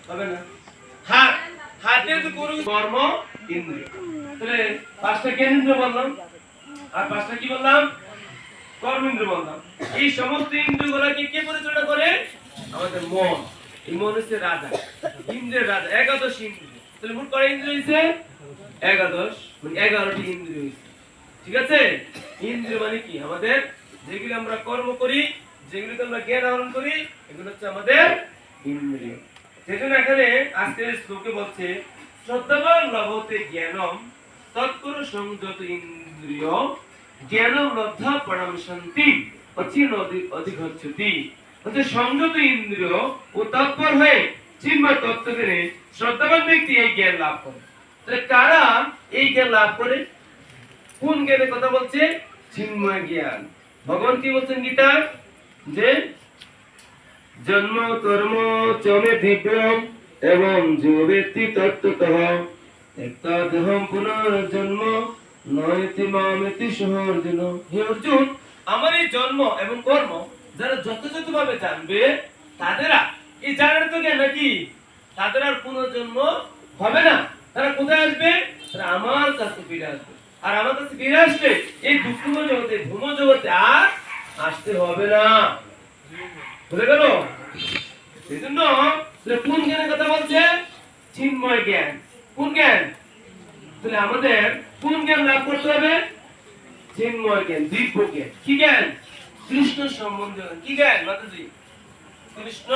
হবে না। হাত, হাতের তো কোনো কর্ম ইন্দ্রিয়। তাহলে পাঁচটা জ্ঞানেন্দ্রিয় বললাম, আর পাঁচটা কি বললাম? কর্মেন্দ্রিয় বললাম। এই সমস্ত ইন্দ্রিয়গুলোকে কে পরিচালনা করে? আমাদের মন। এই মন হচ্ছে রাজা, ইন্দ্রিয়ের রাজা, একাদশ ইন্দ্রিয়। তাহলে মোট কয়টা ইন্দ্রিয় হয়েছে? একাদশ, মানে 11টি ইন্দ্রিয় হয়েছে। ঠিক আছে? ইন্দ্রিয় মানে কি? আমাদের যেগুলো আমরা কর্ম করি, যেগুলোতে আমরা জ্ঞান আহরণ করি, এগুলো হচ্ছে আমাদের ইন্দ্রিয়। সেজন্য এখানে আজকের শ্লোকে বলছে শ্রদ্ধাবান লভতে জ্ঞানম তৎপর সংযত ইন্দ্রিয় জ্ঞানম লব্ধা পরম শান্তি অচিন অধিগচ্ছতি। হচ্ছে সংযত ইন্দ্রিয় ও তৎপর হয়ে চিন্ময় তত্ত্ব জেনে শ্রদ্ধাবান ব্যক্তি এই জ্ঞান লাভ করে। তাহলে কারা এই জ্ঞান লাভ করে? কোন জ্ঞানের কথা বলছে? চিন্ময় জ্ঞান। ভগবান কি বলছেন গীতা? যে জন্ম কর্ম চমে দিব্যম এবং জীবেতি তত্ত্বতঃ একতাদেহম পুনর্জন্ম নয়তি মামেতি সহর্জুন। হে অর্জুন, আমার এই জন্ম এবং কর্ম যারা যথাযথভাবে জানবে তাদেরা এই জানার তো জ্ঞান নাকি? তাদের আর পুনর্জন্ম হবে না। তারা কোথায় আসবে? তারা আমার কাছে ফিরে আসবে। আর আমার কাছে ফিরে আসলে এই দুঃখময় জগতে, ভূম জগতে আর আসতে হবে না। বুঝে গেল? এই জন্য কোন জ্ঞানের কথা বলছে? চিন্ময় জ্ঞান। কোন জ্ঞান? তাহলে আমাদের কোন জ্ঞান লাভ করতে হবে? চিন্ময় জ্ঞান, দিব্য জ্ঞান। কি জ্ঞান? কৃষ্ণ সম্বন্ধীয় জ্ঞান। কি জ্ঞান মাতাজি? কৃষ্ণ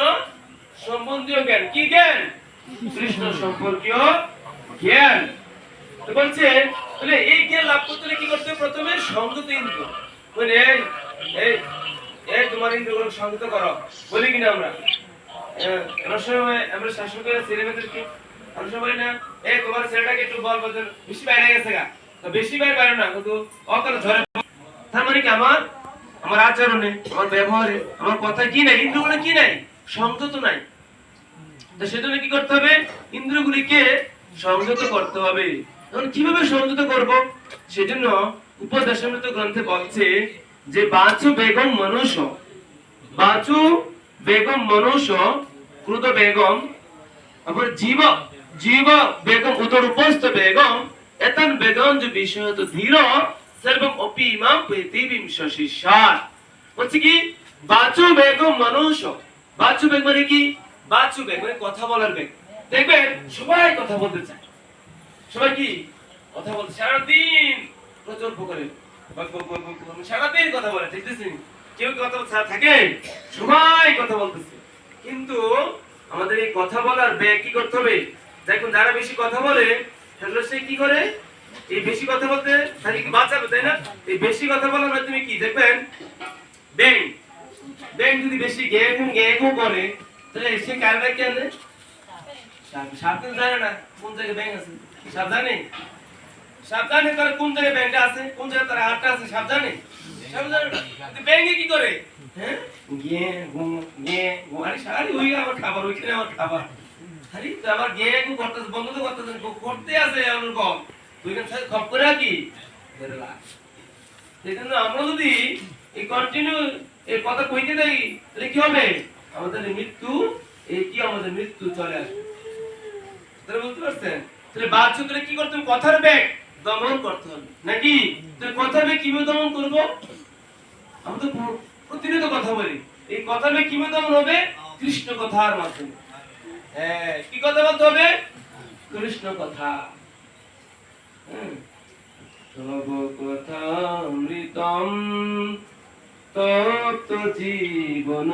সম্বন্ধীয় জ্ঞান। কি জ্ঞান? কৃষ্ণ সম্পর্কীয় জ্ঞান। তো বলছে তাহলে এই জ্ঞান লাভ করতে হলে কি করতে হবে? প্রথমে সংযত ইন্দ্রিয়, মানে এই এই তোমার ইন্দ্রিয়গুলো সংযত করো, বলি কিনা আমরা? আমরা শাসন করে ছেলেমেয়েদেরকে আমরা সবাই বলি না, এই তোমার ছেলেটাকে একটু বল, বলছেন বেশি বাইরে গেছে গা, বেশি বাইরে না, কিন্তু অকাল ঝরে। তার মানে কি আমার আমার আচরণে, আমার ব্যবহারে, আমার কথা কি নাই? ইন্দ্রিয়গুলো কি নাই? সংযত নাই। তো সেজন্য কি করতে হবে? ইন্দ্রিয়গুলিকে সংযত করতে হবে। এখন কিভাবে সংযত করব? সেজন্য উপদেশামৃত গ্রন্থে বলছে যে বাচু বেগম মনুষ্য, বাচু বেগম মনুষ্য, ক্রুত বেগম, তারপর জীব জীব বেগম উদর উপস্থ বেগম এতন বেগম যে বিষয় তো ধীর সর্বম অপি ইমাম পৃথিবীম শশিষার। বলছে কি? বাচু বেগম মনুষ্য। বাচু বেগ মানে কি? বাচু বেগ মানে কথা বলার বেগ। দেখবেন সবাই কথা বলতে চায়, সবাই কি কথা বলতে সারাদিন প্রচুর করে সারাদিন কথা বলে, দেখতেছেন? কেউ কথা থাকে? সবাই কথা বলতেছে। কিন্তু আমাদের এই কথা বলার বেগ কি করতে হবে? দেখুন যারা বেশি কথা বলে তাহলে সে কি করে? এই বেশি কথা বলতে তাকে কি বাঁচাবে, তাই না? এই বেশি কথা বলার মাধ্যমে কি দেখবেন, ব্যাং ব্যাং যদি বেশি গেগু করে তাহলে সে কারণে কি আনে? সাপ কিন্তু জানে না কোন জায়গায় ব্যাং আছে। সাপ জানে? সাপ জানে তার কোন জায়গায় ব্যাংটা আছে, কোন জায়গায় তার হাতটা আছে, সাপ জানে? সাপ জানে না। কিন্তু ব্যাঙে কি করে? হ্যাঁ, গে গু গে গু, আরে সারি ওই আমার খাবার, ওইখানে আমার খাবার। আরে তো আবার গে গু করতে বন্ধ তো করতে আছে এমন কম, ওইখানে সাথে খপ করে কি বেরলা। সেজন্য আমরা যদি এই কন্টিনিউ এই কথা কইতে থাকি তাহলে কি হবে? আমাদের মৃত্যু, এই কি আমাদের মৃত্যু চলে আসবে। তাহলে বুঝতে পারছেন? তাহলে বাচ্চাদের কি করতে হবে? কথার বেগ দমন করতে হবে নাকি? তাহলে কথার বেগ কিভাবে দমন করব? আমরা তো প্রতিনিয়ত কথা বলি, এই কথার বেগ কিভাবে দমন হবে? কৃষ্ণ কথার মাধ্যমে। হ্যাঁ, কি কথা বলতে হবে? কৃষ্ণ কথা। তব কথা অমৃতম তপ্ত জীবন।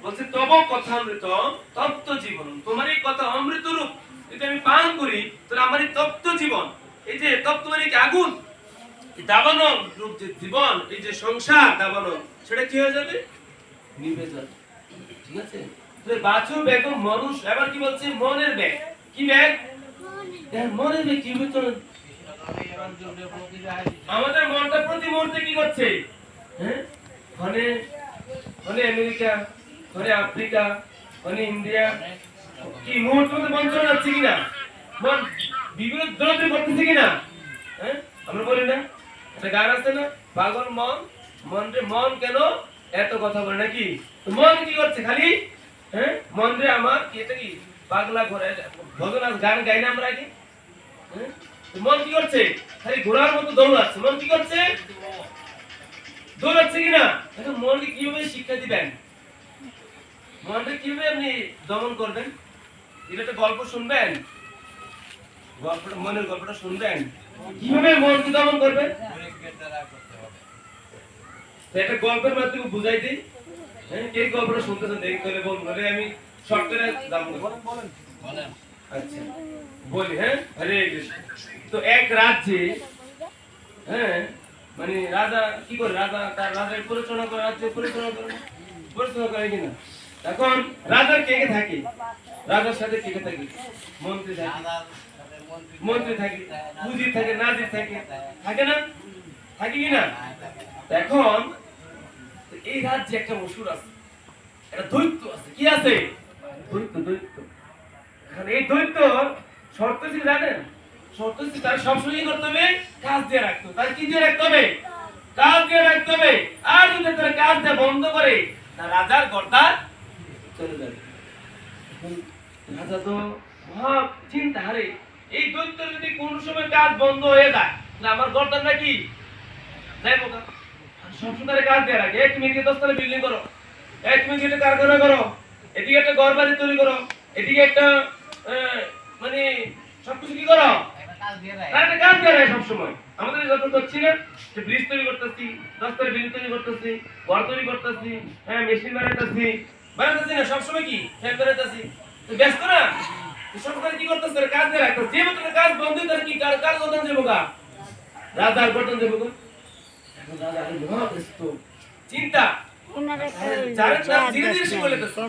বলছে তব কথা অমৃত তপ্ত জীবন, তোমার এই কথা অমৃত রূপ যদি আমি পান করি তাহলে আমার এই তপ্ত জীবন, এই যে তপ্ত মানে কি আগুন, দাবানল রূপ যে জীবন, এই যে সংসার দাবানল, সেটা কি হয়ে যাবে? নিভে যাবে। ঠিক আছে? তাহলে বাচু বেগম মানুষ। এবার কি বলছে? মনের বেগ। কি বেগ? মনের বেগ কি হচ্ছে? আমাদের মনটা প্রতি মুহূর্তে কি করছে? হ্যাঁ, মানে মানে আমেরিকা, মানে আফ্রিকা, মানে ইন্ডিয়া, কি মুহূর্তে মধ্যে মন চলে যাচ্ছে কিনা? মন বিভিন্ন দৌড়াদৌড়ি করতেছে কিনা? হ্যাঁ, আমরা বলি না একটা গান আছে না, পাগল মন, মন রে মন কেন এত কথা বলে নাকি? মন কি করছে? খালি হ্যাঁ মন রে আমার কি এটা কি পাগলা ঘোরা ভজন আর গান গাই না আমরা কি হ্যাঁ? মন কি করছে খালি ঘোড়ার মতো দৌড়াচ্ছে মন কি করছে দৌড়াচ্ছে কিনা এখন মনকে কিভাবে শিক্ষা দিবেন মনকে কিভাবে আপনি দমন করবেন এটা একটা গল্প শুনবেন গল্পটা মনের গল্পটা শুনবেন কিভাবে মনকে দমন করবেন একটা গল্পের মাধ্যমে বুঝাই দিই হ্যাঁ কে গল্পটা শুনতেছেন দেখি তাহলে বলবো আমি শর্ট করে দাম বলেন আচ্ছা বলি হ্যাঁ হরে কৃষ্ণ তো এক রাজ্যে হ্যাঁ মানে রাজা কি করে রাজা তার রাজার পরিচালনা করে রাজ্য পরিচালনা করে কিনা এখন রাজার কে কে থাকে রাজার সাথে কে কে থাকে মন্ত্রী থাকে উজির থাকে নাজির থাকে থাকে না থাকে কিনা এখন এই রাজ্যে একটা অসুর আছে একটা দৈত্য আছে কি আছে দৈত্য এখন এই দৈত্য শর্ত ছিল জানেন শর্ত ছিল তার সবসময় করতে হবে কাজ দিয়ে রাখতে হবে তার কি দিয়ে রাখতে হবে কাজ দিয়ে রাখতে হবে আর যদি তার কাজটা বন্ধ করে তার রাজার গর্দান চলে যাবে রাজা তো মহা চিন্তা হারে এই দৈত্য যদি কোন সময় কাজ বন্ধ হয়ে যায় না আমার গর্দানটা কি যাই বোকা সবসময় কাজ দিয়ে রাখে তুমি এদিকে 10 তলা বিল্ডিং করো তুমি একটা কারখানা করো এদিকে একটা ঘর বাড়ি তৈরি করো এদিকে একটা মানে সবকিছু কি করো একটা কাজ দিয়ে রাখে সবসময় আমাদের যত করছি না যে ব্রিজ তৈরি করতেছি 10 তলা বিল্ডিং তৈরি করতেছি ঘর তৈরি করতেছি হ্যাঁ মেশিন বানাইতেছি না সবসময় কি ফ্যান বানাইতেছি তো ব্যস্ত না সবসময় কি করতেছে কাজ দিয়ে রাখতেছে যে মতো কাজ বন্ধ করে কি কার গঠন দেবো গা রাজার গঠন দেবো গা এখন রাজা মহা ব্যস্ত চিন্তা যারা ধীরে ধীরে সে করে দিতেছে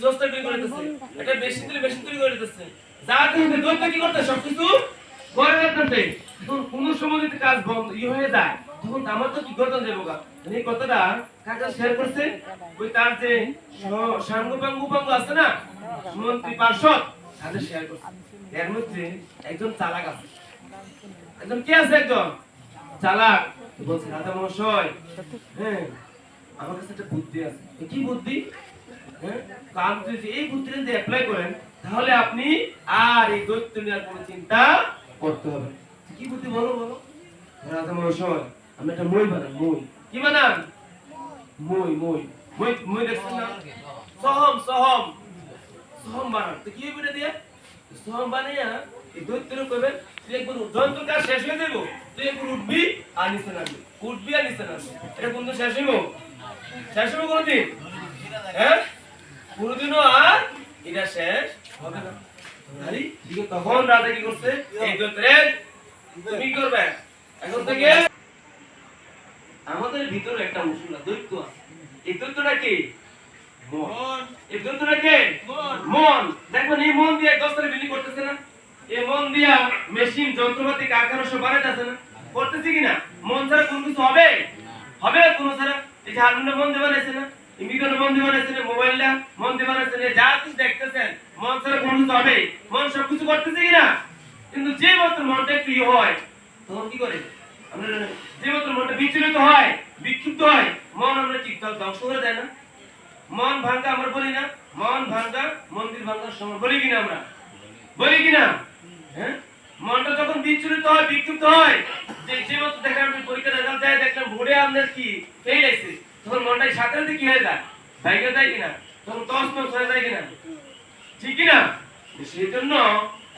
10 তলা করে দিতেছে এটা বেশি তৈরি করে দিতেছে যা কিন্তু দৈত্য কি করতে সবকিছু করে রাখতেছে এখন কোন সময় যদি কাজ বন্ধ হয়ে যায় তখন আমার তো কি গঠন দেবো গা এই কথাটা কাকা শেয়ার করছে ওই তার যে সাঙ্গপাঙ্গু আছে না মন্ত্রী পার্ষদ তাদের শেয়ার করছে এর মধ্যে একজন চালাক আছে একজন কে আছে একজন চালাক বলছে রাজা মহাশয় হ্যাঁ আমার কাছে একটা বুদ্ধি আছে কি বুদ্ধি হ্যাঁ কাম যদি এই বুদ্ধিটা যদি অ্যাপ্লাই করেন তাহলে আপনি আর এই দৈত্য নিয়ে কোনো চিন্তা করতে হবে কি বুদ্ধি বলো রাজা মহাশয় আমি একটা মই বানাই মই কি বানান মই দেখছেন না সহম বানান তো কি বলে দিয়ে সহম বানাইয়া এই দৈত্যের কইবেন তুই একবার যন্ত্র কাজ শেষ হয়ে দেবো তুই একবার উঠবি আর নিচে নামবি এটা কোন শেষ হইব কোনদিন হ্যাঁ কোনদিনও আর এটা শেষ হবে না আরে তখন রাজা কি করছে এই দৈত্যের তুমি কি করবে এখন থেকে আমাদের ভিতরে একটা মুসুলা দৈত্য আছে এই দৈত্যটা কি মন এই দৈত্যটা কি মন দেখবেন এই মন দিয়ে 10 তলা বিল্ডিং করতেছে না এই মন দিয়া মেশিন যন্ত্রপাতি কারখানা সব বানাইতেছে না করতেছে কিনা মন ছাড়া কোন কিছু হবে কোন ছাড়া এই যে হারমোনিয়াম মন দিয়ে বানাইছে না ইমিগ্রেশন মন দিয়ে বানাইছে না মোবাইলটা মন দিয়ে বানাইছে না যা কিছু দেখতেছেন মন ছাড়া কোন কিছু হবে মন সব কিছু করতেছে কিনা কিন্তু যে মাত্র মনটা একটু হয় তখন কি করে আমরা যে মাত্র মনটা বিচলিত হয় বিক্ষিপ্ত হয় মন আমরা ঠিক ধ্বংস করে দেয় না মন ভাঙা আমরা বলি না মন ভাঙা মন্দির ভাঙার সময় বলি কিনা হ্যাঁ মনটা যখন বিচলিত হয় বিক্ষিপ্ত হয় যে মাত্র দেখেন আপনি পরীক্ষা রেজাল্ট যায় দেখলাম বোর্ডে আপনার কি ফেল হয়েছে তখন মনটাই সাথে সাথে কি হয়ে যায় ভাইগা যায় কিনা তখন তছনছ হয়ে যায় কিনা ঠিক কিনা সেই জন্য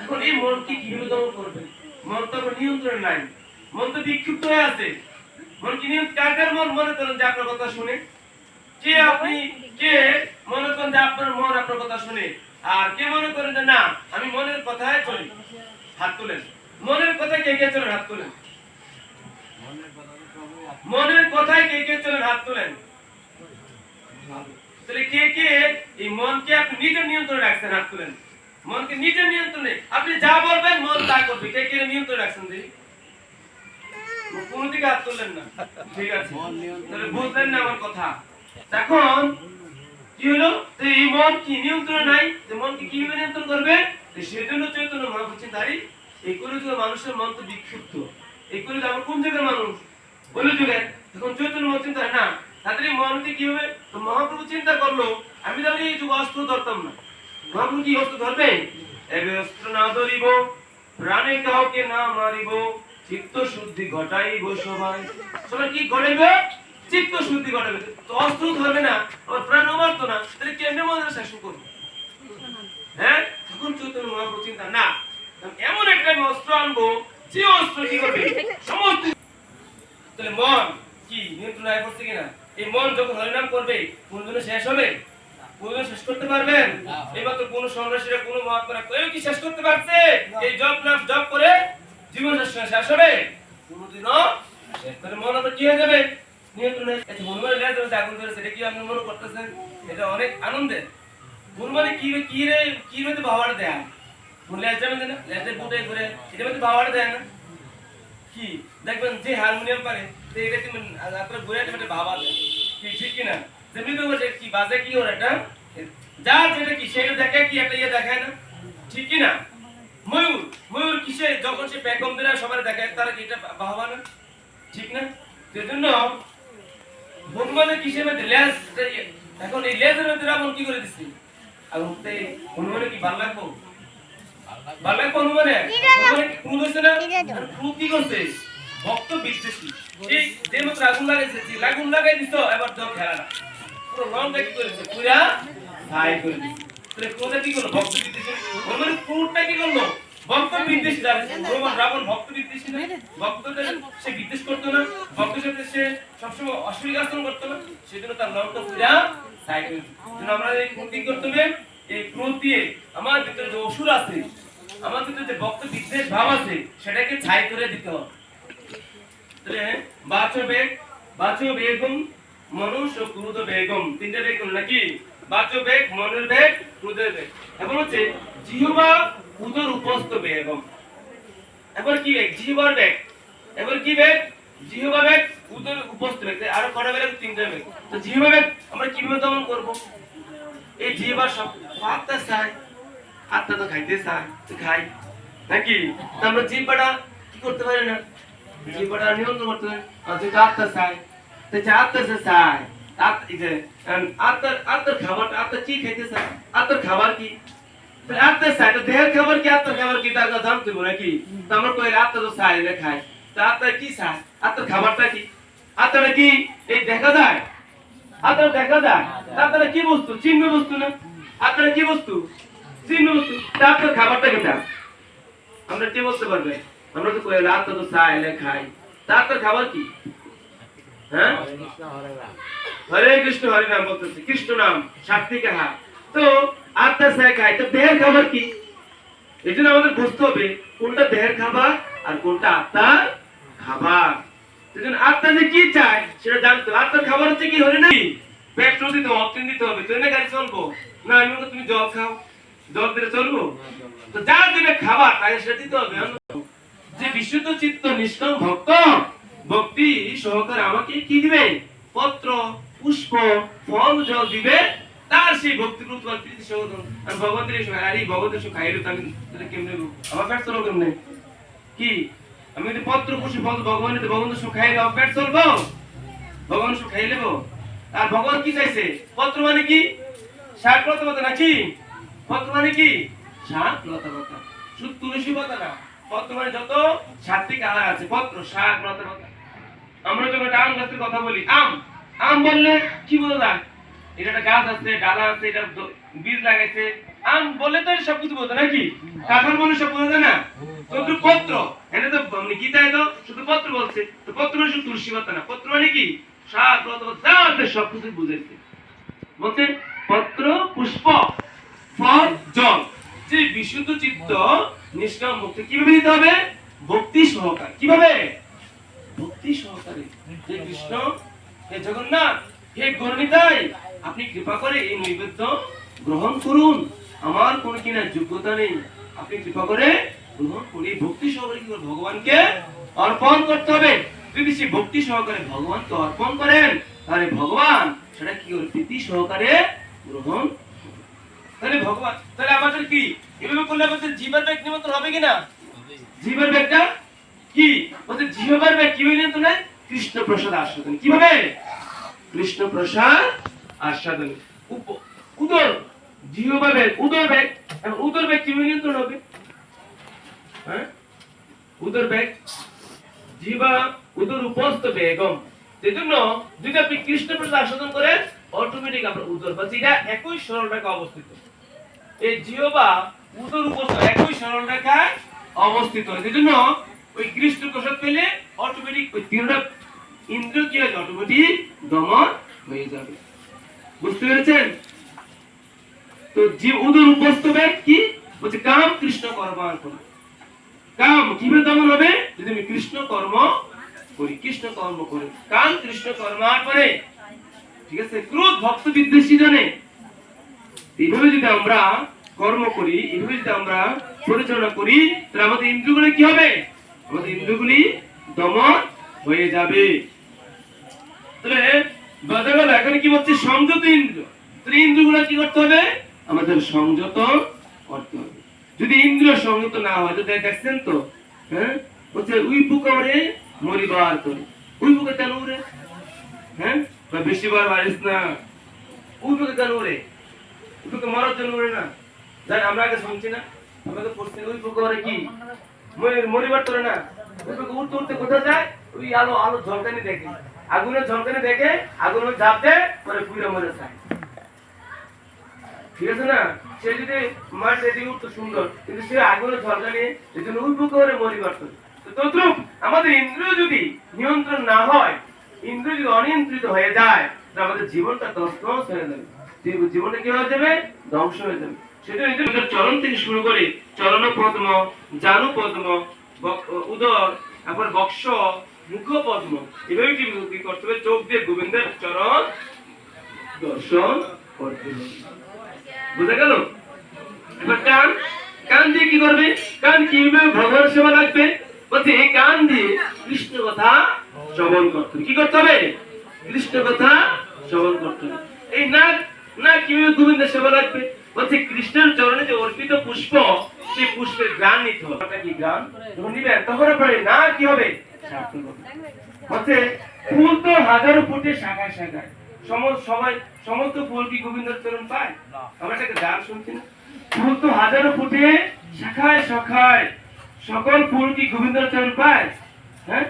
এখন এই মনকে কিভাবে দমন করবেন মন তো নিয়ন্ত্রণ নাই মন তো বিক্ষিপ্ত হয়ে আছে মন কি কার মন মনে করেন যে আপনার কথা শুনে কে মনে করেন যে আপনার মন আপনার কথা শুনে আর কে মনে করেন যে না আমি মনের কথায় চলি হাত তোলেন মনের কথায় কে চলেন হাত তোলেন মনের কথায় কে চলেন হাত তোলেন তাহলে কে এই মনকে আপনি নিজের নিয়ন্ত্রণে রাখছেন হাত তোলেন মনকে নিজের নিয়ন্ত্রণে আপনি যা বলবেন মন তা করবে কে নিয়ন্ত্রণে রাখছেন দিদি কোন দিকে হাত তুললেন না ঠিক আছে তাহলে বুঝলেন না আমার কথা এখন কি হলো এই মন কি নিয়ন্ত্রণ নাই মন কি কিভাবে নিয়ন্ত্রণ করবে সেজন্য চৈতন্য মহাপ্রভু বলছেন তাই এই কলিযুগের মানুষের মন তো বিক্ষিপ্ত এই কলিযুগে আমরা কোন যুগের মানুষ বলে যুগে এখন চৈতন্য বলছেন তাই না তাদের মনকে কি হবে? তো মহাপ্রভু চিন্তা করলো আমি তাহলে এই যুগ অস্ত্র ধরতাম না। মহাপ্রভু কি অস্ত্র ধরবে? এবে অস্ত্র না ধরিব, প্রাণে কাউকে না মারিব, চিত্ত শুদ্ধি ঘটাইব সবাই। সবাই কি ঘটাইবে? চিত্ত শুদ্ধি ঘটাবে। তো অস্ত্র ধরবে না, আবার প্রাণও মারতো না, তাহলে কেমনে মনের শাসন করবে? হ্যাঁ, তখন চৈতন্য মহাপ্রভু চিন্তা না, এমন একটা আমি অস্ত্র আনবো যে অস্ত্র কি করবে সমস্ত। তাহলে মন কি নিয়ন্ত্রণ আয় করছে কিনা? এই মন যখন হরিনাম করবে কোনদিনও শেষ হবে? কোনদিন শেষ করতে পারবেন? এবার তো কোন সন্ন্যাসীরা কোন মহাত্মারা কেউ কি শেষ করতে পারছে? এই জপ নাম জপ করে জীবন শেষ হবে? কোনদিনও শেষ করে মন আবার কি হয়ে যাবে? নিয়ন্ত্রণে হনুমানের লেজ ধরে আগুন ধরে, সেটা কি আপনি মনে করতেছেন? এটা অনেক আনন্দের। হনুমানে কি রে কি মধ্যে ভাবাটা দেয়? লেজ যাবেন না, লেজের বুটে করে এটা মধ্যে ভাবাটা দেয় না কি? দেখবেন যে হারমোনিয়াম পারে এটা কি আপনার ঘুরে একটা ভাবা দেয় কি, ঠিক কিনা? যেমনি তো বলছে কি বাজে কি ওর একটা যা যেটা কি সেটা দেখে কি একটা ইয়ে দেখায় না, ঠিক কিনা? ময়ূর ময়ূর কিসে যখন সে পেখম দিলে সবার দেখায়, তারা কি এটা ভাবা না, ঠিক না? সেজন্য হনুমানের কিসের মধ্যে লেজ, এখন এই লেজের মধ্যে রাবণ কি করে দিচ্ছে? আর উঠতে হনুমানের কি ভালো লাগবো? ভালো লাগবো হনুমানে? হনুমানে কি ক্রোধ হয়েছে না? ক্রোধ কি করছে? ভক্ত বিদ্বেষী। এই যে মাত্র আগুন লাগাইছে, আগুন লাগাই দিছ, এবার জল খেলা না, পুরো লঙ্কা কি করেছে? পুরা ছাই করে দিছে। তাহলে ক্রোধে কি করলো? ভক্ত বিদ্বেষী। হনুমানের ক্রোধটা কি করলো? ভক্ত বিদ্বেষী। রাবণ ভক্ত বিদ্বেষী না? ভক্তদের সে বিদ্বেষ করতো না, ভক্তের সাথে সে সবসময় অশ্লীল আচরণ করতো না, সেজন্য তার লঙ্কা পুরা ছাই করে দিছে। আমরা এই ক্রোধ কি করতে হবে? এই ক্রোধ দিয়ে আমার ভিতরে যে অসুর আছে, আমার ভিতরে যে ভক্ত বিদ্বেষ ভাব আছে, সেটাকে ছাই করে দিতে হবে। তাহলে বাচো বেগম মনুষ্য ক্রোধ বেগম, তিনটা বেগম নাকি? বাচো বেগ, মনের বেগ, ক্রোধের বেগ। এখন হচ্ছে জিহ্বা উদর উপস্থ বেগম। এবার কি বেগ? জিহ্বার বেগ। এবার কি বেগ? জিহ্বা বেগ, উদর উপস্থ বেগ। আরো কটা বেগ? তিনটা বেগ। তো জিহ্বা বেগ আমরা কিভাবে দমন করব? এই জিহ্বার সব আত্মা চাই, আত্মা তো খাইতে চায়, তো খাই নাকি? আমরা জিহ্বাটা কি করতে পারি না, জিহ্বাটা নিয়ন্ত্রণ করতে পারি। যেটা আত্মা চায়, তো আত্মা যে চায়, আত্মার খাবারটা, আত্মা কি খাইতে চায়? আত্মার খাবার কি? আত্মার চায়, তো দেহের খাবার কি আত্মার খাবার কি তা জানতে হবে নাকি? তো আমরা কই আত্মা তো চায় না খায়, তো আত্মা কি চায়? আত্মার খাবারটা কি? আত্মাটা কি এই দেখা যায়? আত্মা দেখা যায়? আত্মাটা কি বস্তু? চিহ্ন বস্তু না? আত্মাটা কি বস্তু? চিহ্ন বস্তু। আপনার খাবারটা কেটা আমরা কি বলতে পারবে? আমরা তো কই আত্মা তো চায় না খায়, তার খাবার কি? হ্যাঁ, হরে কৃষ্ণ হরে নাম বলতেছে, কৃষ্ণ নাম সাত্বিকা হার। তো আত্মা চায় খায়, তো দেহের খাবার কি? এই জন্য আমাদের বুঝতে হবে কোনটা দেহের খাবার আর কোনটা আত্মার খাবার। সেজন্য আত্মা যে কি চায় সেটা জানতে হবে। আত্মার খাবার হচ্ছে কি? হরে না পেট্রোল দিতে হবে, অক্সিজেন দিতে হবে, ট্রেনে গাড়ি চলবো না, আমি তুমি জল খাও, জল দিলে চলবো? তো যা দিবে খাবার তাকে সেটা দিতে হবে। যে বিশুদ্ধ চিত্ত নিষ্কাম ভক্ত ভক্তি সহকারে আমাকে কি দিবে? পত্র পুষ্প ফল জল দিবে, তার সেই ভক্তি প্রীতি প্রীতি সহকারে আর ভগবতের সঙ্গে আর এই ভগবতের সঙ্গে খাইলে তাহলে কেমনে আমার পেট চলবো? কেমনে কি? আমি যদি পত্র পুষ্প ফল ভগবানের ভগবতের সঙ্গে খাইলে আমার পেট চলবো? ভগবানের সঙ্গে খাই নেবো? আর ভগবান কি চাইছে? পত্র মানে কি? শাক লতা পাতা নাকি? পত্র মানে কি? শাক লতা পাতা, শুধু তুলসী পাতা না। পত্র মানে যত সাত্বিক আহার আছে, পত্র শাক লতা পাতা। আমরা যখন আম গাছের কথা বলি, আম আম বললে কি বোঝা যায়? এটা একটা গাছ আছে, ডালা আছে, এটা বীজ লাগাইছে। আম বললে তো সবকিছু বোঝা নাকি? কাঁঠাল বলে সব বোঝা যায় না? শুধু পত্র, এনে তো গীতায় তো শুধু পত্র বলছে। তো পত্র মানে শুধু তুলসী পাতা না, পত্র মানে কি? শাক লতা পাতা যা সবকিছু বুঝাইছে। বলছে পত্র পুষ্প ফল জল। যে বিশুদ্ধ চিত্ত নিষ্কাম মুক্তি কিভাবে দিতে হবে? ভক্তি সহকারে। কিভাবে? ভক্তি সহকারে। হে কৃষ্ণ, হে জগন্নাথ, হে গৌরনিতাই, আপনি কৃপা করে এই নৈবেদ্য গ্রহণ করুন। আমার কোন কিনা যোগ্যতা নেই, আপনি কৃপা করে গ্রহণ করুন। এই ভক্তি সহকারে ভগবানকে অর্পণ করতে হবে। যদি সে ভক্তি সহকারে ভগবানকে অর্পণ করেন, তাহলে ভগবান সেটা কি করে প্রীতি সহকারে গ্রহণ। তাহলে ভগবান, তাহলে আমাদের কি এভাবে করলে আমাদের জীবন ব্যাগ নিমন্ত্রণ হবে কিনা? জীবন ব্যাগটা কি বলতে? জীবন ব্যাগ কি নিমন্ত্রণ? কৃষ্ণ প্রসাদ আস্বাদন। কিভাবে? কৃষ্ণ প্রসাদ আস্বাদনে। উদর জিহ্বা বেগ, উদর বেগ, উদর বেগ কিভাবে নিয়ন্ত্রণ হবে? হ্যাঁ, উদর বেগ জিহ্বা উদর উপস্থ বেগম। সেজন্য যদি আপনি কৃষ্ণ প্রসাদ আস্বাদন করেন, অটোমেটিক আপনার উদর বা যেটা একই সরল রেখা অবস্থিত, এই জিহ্বা উদর উপস্থ একই সরল রেখায় অবস্থিত। সেজন্য ওই কৃষ্ণ প্রসাদ পেলে অটোমেটিক ওই তিনটা ইন্দ্রিয় কি হয়, অটোমেটিক দমন হয়ে যাবে। বুঝতে পেরেছেন? তো জীব উদর উপস্থ বেগ কি বলছে? কাম কৃষ্ণ কর্মার্পণ। কাম কিভাবে দমন হবে? যদি আমি কৃষ্ণ কর্ম করি, কৃষ্ণ কর্ম করি, কাম কৃষ্ণ কর্মার্পণে। ঠিক আছে? ক্রোধ ভক্ত বিদ্বেষী জনে। এইভাবে যদি আমরা কর্ম করি, এইভাবে যদি আমরা পরিচালনা করি, তাহলে আমাদের ইন্দ্রিয়গুলি কি হবে? আমাদের ইন্দ্রিয়গুলি দমন হয়ে যাবে। তাহলে বোঝা গেল এখানে কি বলছে? সংযত ইন্দ্রিয়। তাহলে ইন্দ্রিয়গুলো কি করতে হবে? আমাদের সংযত করতে হবে। যদি ইন্দ্রিয় সংযত না হয়, তো দেখছেন তো, হ্যাঁ, বলছে উই পুকারে মরিবার করে। উই পুকা কেন উড়ে? হ্যাঁ, বা বেশিবার বাড়িস না। উই পুকা কেন উড়ে? উই পুকা মরার জন্য উড়ে না। যাই আমরা আগে শুনছি না, আমরা তো পড়ছি উই পুকারে কি মরিবার তোরে না। উই পুকা উড়তে উড়তে কোথায় যায়? ওই আলো আলো ঝলকানি দেখে, আগুনের ঝলকানি দেখে, আগুনের ঝাঁপ দেয়, পরে পুড়ে মরে যায়। ঠিক আছে না? সে যদি মাঠে দিয়ে উঠতো সুন্দর, কিন্তু সে আগুনের ঝলকানি এই জন্য উদ্ভুত করে মরিবার তোরে। তদ্রূপ আমাদের ইন্দ্রিয় যদি নিয়ন্ত্রণ না হয়, ইন্দ্রিয় যদি অনিয়ন্ত্রিত হয়ে যায়, তাহলে আমাদের জীবনটা তছনছ হয়ে যাবে। জীবনটা কি হয়ে যাবে? ধ্বংস হয়ে যাবে। সেটা ইন্দ্রিয় চরণ থেকে শুরু করে চরণ পদ্ম, জানু পদ্ম, উদর, তারপর বক্ষ, মুখ পদ্ম, এভাবে কি করতে হবে? চোখ দিয়ে গোবিন্দের চরণ দর্শন করতে হবে। বুঝা গেল? এবার কান, কান দিয়ে কি করবে? কান কিভাবে ভগবানের সেবা লাগবে? বলছে এই কান দিয়ে কৃষ্ণ কথা শ্রবণ করতে হবে। কি করতে হবে? কৃষ্ণ কথা শ্রবণ করতে হবে। এই নাক, নাক কিভাবে গোবিন্দের সেবা লাগবে? বলছে কৃষ্ণের চরণে যে অর্পিত পুষ্প, সেই পুষ্পের ঘ্রাণ নিতে হবে। কি ঘ্রাণ যখন নিবেন, তখন আপনার না কি হবে? সার্থক হবে। বলছে ফুল তো হাজারো ফুটে শাখায় শাখায়, সমস্ত ফুল কি গোবিন্দের চরণ পায়? আমরা একটা গান শুনছি না, ফুল তো হাজারো ফুটে শাখায় শাখায়, সকল ফুল কি গোবিন্দের চরণ পায়? হ্যাঁ,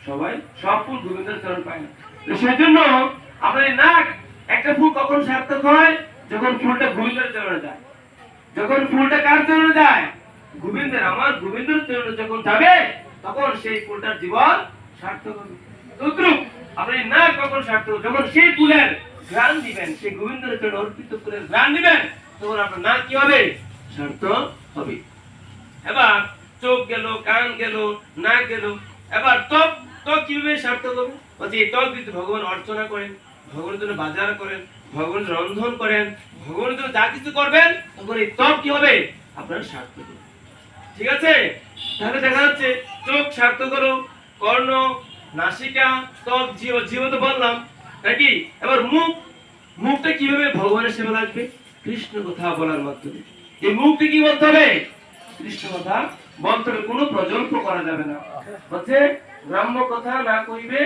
সবাই সব ফুল গোবিন্দের চরণ পায় না। তো সেজন্য আপনার নাক, একটা ফুল কখন সার্থক হয়? যখন ফুলটা গোবিন্দের চরণে যায়। যখন ফুলটা কার চরণে যায়? গোবিন্দের, আমার গোবিন্দের চরণে যখন যাবে, তখন সেই ফুলটার জীবন সার্থক হবে। তদ্রূপ আপনি না কখন সার্থক? যখন সেই ফুলের ঘ্রাণ দিবেন, সেই গোবিন্দের চরণে অর্পিত ফুলের ঘ্রাণ দিবেন, তখন আপনার না কি হবে? সার্থক হবে। এবার চোখ গেল, কান গেল, নাক গেল, এবার ত্বক, ত্বক কিভাবে সার্থক হবে? বলছি এই ত্বক যদি ভগবান অর্চনা করেন, ভগবানের জন্য বাজার করেন, ভগবানের রন্ধন করেন, ভগবানের জন্য যা কিছু করবেন, তখন এই ত্বক কি হবে? আপনার সার্থক হবে। ঠিক আছে? তাহলে দেখা যাচ্ছে চোখ সার্থক হলো, কর্ণ, নাসিকা, ত্বক, জিহ্বা, জিহ্বা তো বললাম নাকি? এবার মুখ, মুখটা কিভাবে ভগবানের সেবা লাগবে? কৃষ্ণ কথা বলার মাধ্যমে। এই মুখটা কি বলতে হবে? কৃষ্ণ কথা বলতে হবে, কোনো প্রজল্প করা যাবে না। বলছে গ্রাম্য কথা না কইবে,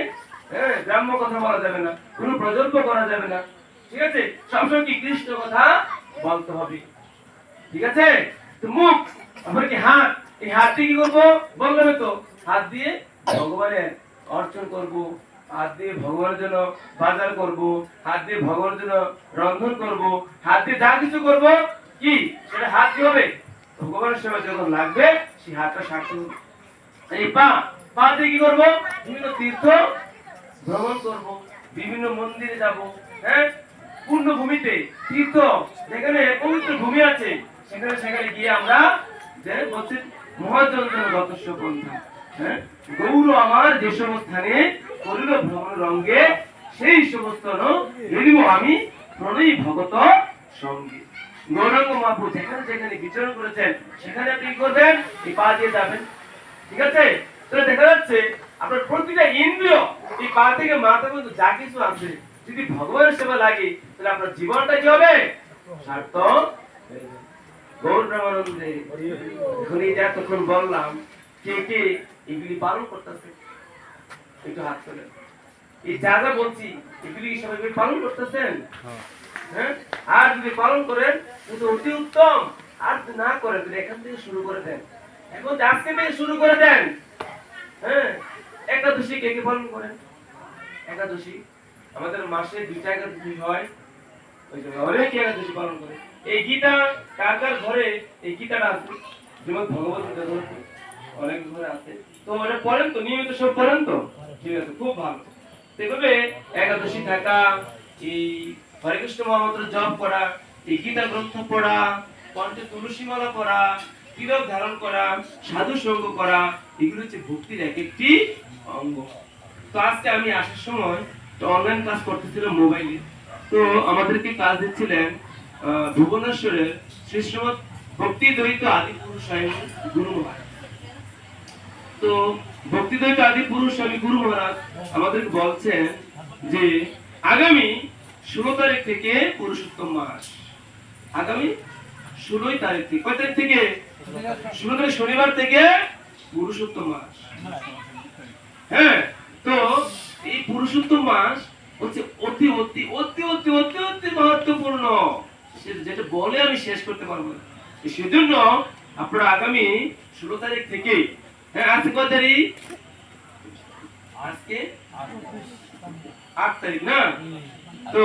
হ্যাঁ, গ্রাম্য কথা বলা যাবে না, কোনো প্রজল্প করা যাবে না। ঠিক আছে? সবসময় কি কৃষ্ণ কথা বলতে হবে। ঠিক আছে? তো মুখ, আবার কি হাত, এই হাত দিয়ে কি করবো? বললাম তো, হাত দিয়ে ভগবানের অর্চন করব, হাত দিয়ে ভগবানের জন্য বাজার করব, হাত দিয়ে ভগবানের জন্য রন্ধন করব, হাত দিয়ে যা কিছু করব, কি সেটা হাত কি হবে? ভগবানের সেবা যখন লাগবে, সেই হাতটা সার্থক হবে। এই পা, পা দিয়ে কি করব? বিভিন্ন তীর্থ ভ্রমণ করব, বিভিন্ন মন্দিরে যাব, হ্যাঁ, পূর্ণ ভূমিতে তীর্থ, যেখানে পবিত্র ভূমি আছে, সেখানে সেখানে গিয়ে আমরা বলছি মহাযন্ত্র যথেষ্ট পন্থা, হ্যাঁ, গৌর আমার যে সমস্ত স্থানে করিল ভ্রমণ রঙ্গে, সেই সমস্ত হেরিব আমি প্রণয়ী ভগত সঙ্গে। গৌরাঙ্গ মহাপ্রভু যেখানে যেখানে বিচরণ করেছেন, সেখানে আপনি কি করবেন? এই পা দিয়ে যাবেন। ঠিক আছে? তাহলে দেখা যাচ্ছে আপনার প্রতিটা ইন্দ্রিয়, এই পা থেকে মাথা পর্যন্ত যা কিছু আছে, যদি ভগবানের সেবা লাগে, তাহলে আপনার জীবনটা কি হবে? সার্থক। গৌর প্রেমানন্দে এখন এই যে এতক্ষণ বললাম, কে কে এগুলি পালন করতেছে? একটু হাত তোলেন। এই যা যা বলছি এগুলি কি সবাই পালন করতেছেন? হ্যাঁ, আর যদি পালন করেন কিন্তু অতি উত্তম, আর যদি না করেন তাহলে এখান থেকে শুরু করে দেন, এখন আজকে থেকে শুরু করে দেন। হ্যাঁ, একাদশী কে কে পালন করেন? একাদশী আমাদের মাসে 2টা একাদশী হয়, ওই জন্য অনেক একাদশী পালন করে। এই গীতা কার কার ঘরে এই গীতাটা আছে? যেমন ভগবত গীতা ধরতে অনেক ঘরে আছে, তো ওটা পড়েন তো, নিয়মিত সব পড়েন তো, ঠিক আছে, খুব ভালো। সেভাবে একাদশী থাকা, এই হরে কৃষ্ণ মহামন্ত্র জপ করা, এই গীতা গ্রন্থ পড়া, কণ্ঠে তুলসী মালা পড়া, তিলক ধারণ করা, সাধু সঙ্গ করা, এগুলো হচ্ছে ভক্তির এক একটি অঙ্গ। তো আজকে আমি আসার সময় তো অনলাইন ক্লাস করতেছিলাম মোবাইলে, তো আমাদেরকে ক্লাস দিচ্ছিলেন ভুবনেশ্বরের শ্রী শ্রীমৎ ভক্তি দ্বৈত আদি পুরুষ স্বামী গুরু মহারাজ। তো ভক্তি দ্বৈত আদি পুরুষ স্বামী গুরু মহারাজ আমাদেরকে বলছেন যে আগামী 16 তারিখ থেকে পুরুষোত্তম মাস, আগামী 16 তারিখ থেকে, কয় তারিখ থেকে? 16 তারিখ শনিবার থেকে পুরুষোত্তম মাস। হ্যাঁ, তো এই পুরুষোত্তম মাস হচ্ছে অতি অতি অতি অতি অতি অতি মহত্বপূর্ণ, যেটা বলে আমি শেষ করতে পারবো না। সেজন্য আপনারা আগামী 16 তারিখ থেকে, হ্যাঁ আজকে কয় তারিখ? আজকে 8 তারিখ না? তো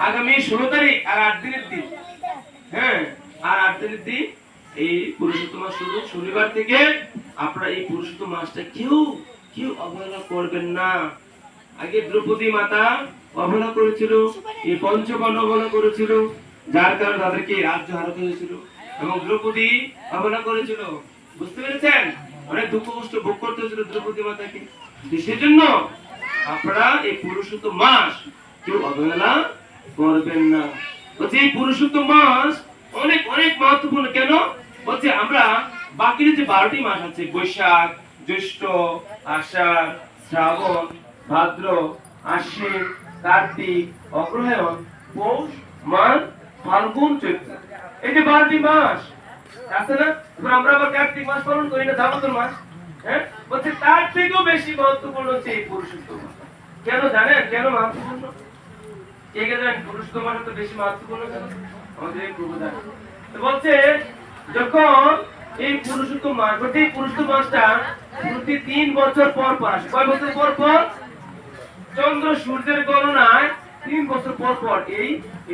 আগামী 16 তারিখ আর 8 দিনের দিন, হ্যাঁ আর 8 দিনের দিন এই পুরুষোত্তম মাস শুরু। শনিবার থেকে আপনারা এই পুরুষোত্তম মাসটা কেউ কেউ অবহেলা করবেন না। আগে দ্রৌপদী মাতা অবহেলা করেছিল, এই পঞ্চকর্ণ অবহেলা করেছিল, যার কারণে তাদেরকে রাজ্য হারাতে হয়েছিল, এবং দ্রৌপদী অবহেলা করেছিল, বুঝতে পেরেছেন? অনেক দুঃখ কষ্ট ভোগ করতে হয়েছিল দ্রৌপদী মাতাকে। সেজন্য আপনারা এই পুরুষোত্তম মাস কেউ অবহেলা করবেন না। বলছে এই পুরুষোত্তম মাস অনেক অনেক মহত্বপূর্ণ। কেন বলছে? আমরা বাকি যে 12টি মাস আছে, বৈশাখ, জ্যৈষ্ঠ, আষাঢ়, শ্রাবণ, ভাদ্র, আশ্বিন, কার্তিক, অগ্রহায়ণ, পৌষ, মাঘ, ফাল্গুন, চৈত্র, এই যে 12টি মাস আছে না? আমরা আবার কার্তিক মাস পালন করি না, দামোদর মাস। হ্যাঁ, বলছে তার থেকেও বেশি মহত্বপূর্ণ হচ্ছে এই পুরুষোত্তম মাস। কেন জানেন? কেন মহত্বপূর্ণ? কে কে জানেন পুরুষোত্তম মাস তো বেশি মহত্বপূর্ণ কেন? আমাদের এই প্রভু জানেন। তো বলছে যখন এই পুরুষোত্তম মাস, এই পুরুষোত্তম মাসটা প্রতি 3 বছর পর পর আসে। কয় বছর পর পর? চন্দ্র সূর্যের গণনায় 3 বছর পর পর এই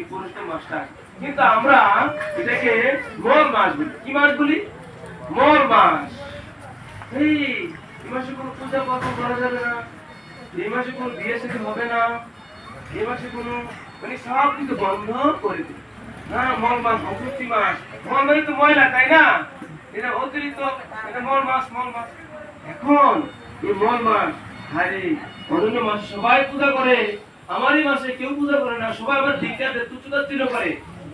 পুরুষোত্তম মাসটা। কিন্তু আমরা এটাকে মল মাস বলি। কি মাস বলি? মল মাস। এই মাসে কোনো পূজা পার্বণ করা যাবে না, এই মাসে কোনো বিয়ে শাদী হবে না, এই মাসে কোনো মানে সব কিছু বন্ধ করে দিই। হ্যাঁ, মল মাস, অশুদ্ধি মাস। মল মানে তো ময়লা, তাই না? এটা অতিরিক্ত, এটা মল মাস, মল মাস। এখন এই মল মাস, আরে অন্য মাস সবাই পূজা করে, আমারই মাসে কেউ পূজা করে না, সবাই আবার দিকদাতে তুচ্ছতাচ্ছিল্য করে।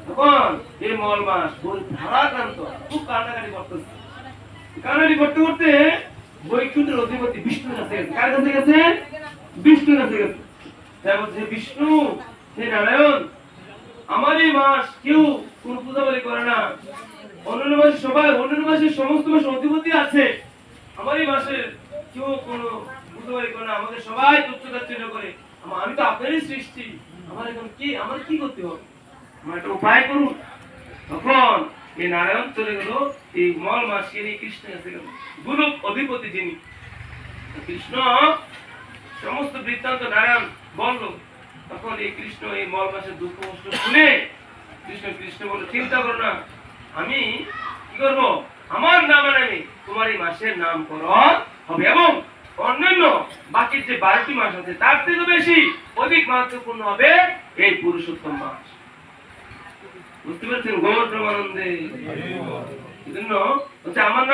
তখন এই মল মাস ভারাক্রান্ত, খুব কান্নাকাটি করতেছে। কান্নাকাটি করতে করতে বৈকুণ্ঠের অধিপতি বিষ্ণুর কাছে গেছে। কার কাছে গেছে? বিষ্ণুর কাছে গেছে। তাই বলছে, বিষ্ণু, হে নারায়ণ, আমারই মাস কেউ কোন পূজা বলি করে না, অন্যান্য মাসে সবাই, অন্যান্য মাসে সমস্ত মাসে অধিপতি আছে, আমারই মাসে কেউ কোনো পূজা বলি করে না, আমাদের সবাই তুচ্ছতাচ্ছিল্য করে। আমি তো আপনারই সৃষ্টি, আমার এখন কি, আমার কি করতে হবে? আমার একটা উপায় করুন। তখন এই নারায়ণ চলে গেল এই মল মাসকে নিয়ে কৃষ্ণের কাছে গেল। গুরু অধিপতি যিনি, কৃষ্ণ সমস্ত বৃত্তান্ত নারায়ণ বলল। তখন এই কৃষ্ণ এই মল মাসের দুঃখ কষ্ট শুনে কৃষ্ণ বলল, চিন্তা করো না, আমি কি করব? আমার নামে নামে তোমার এই মাসের নামকরণ হবে, এবং অন্যান্য বাকি যে 12টি মাস আছে তার থেকে বেশি অধিক মহত্বপূর্ণ হবে এই পুরুষোত্তম মাস। বুঝতে পেরেছেন? গৌর প্রেমানন্দে। এজন্য হচ্ছে আমার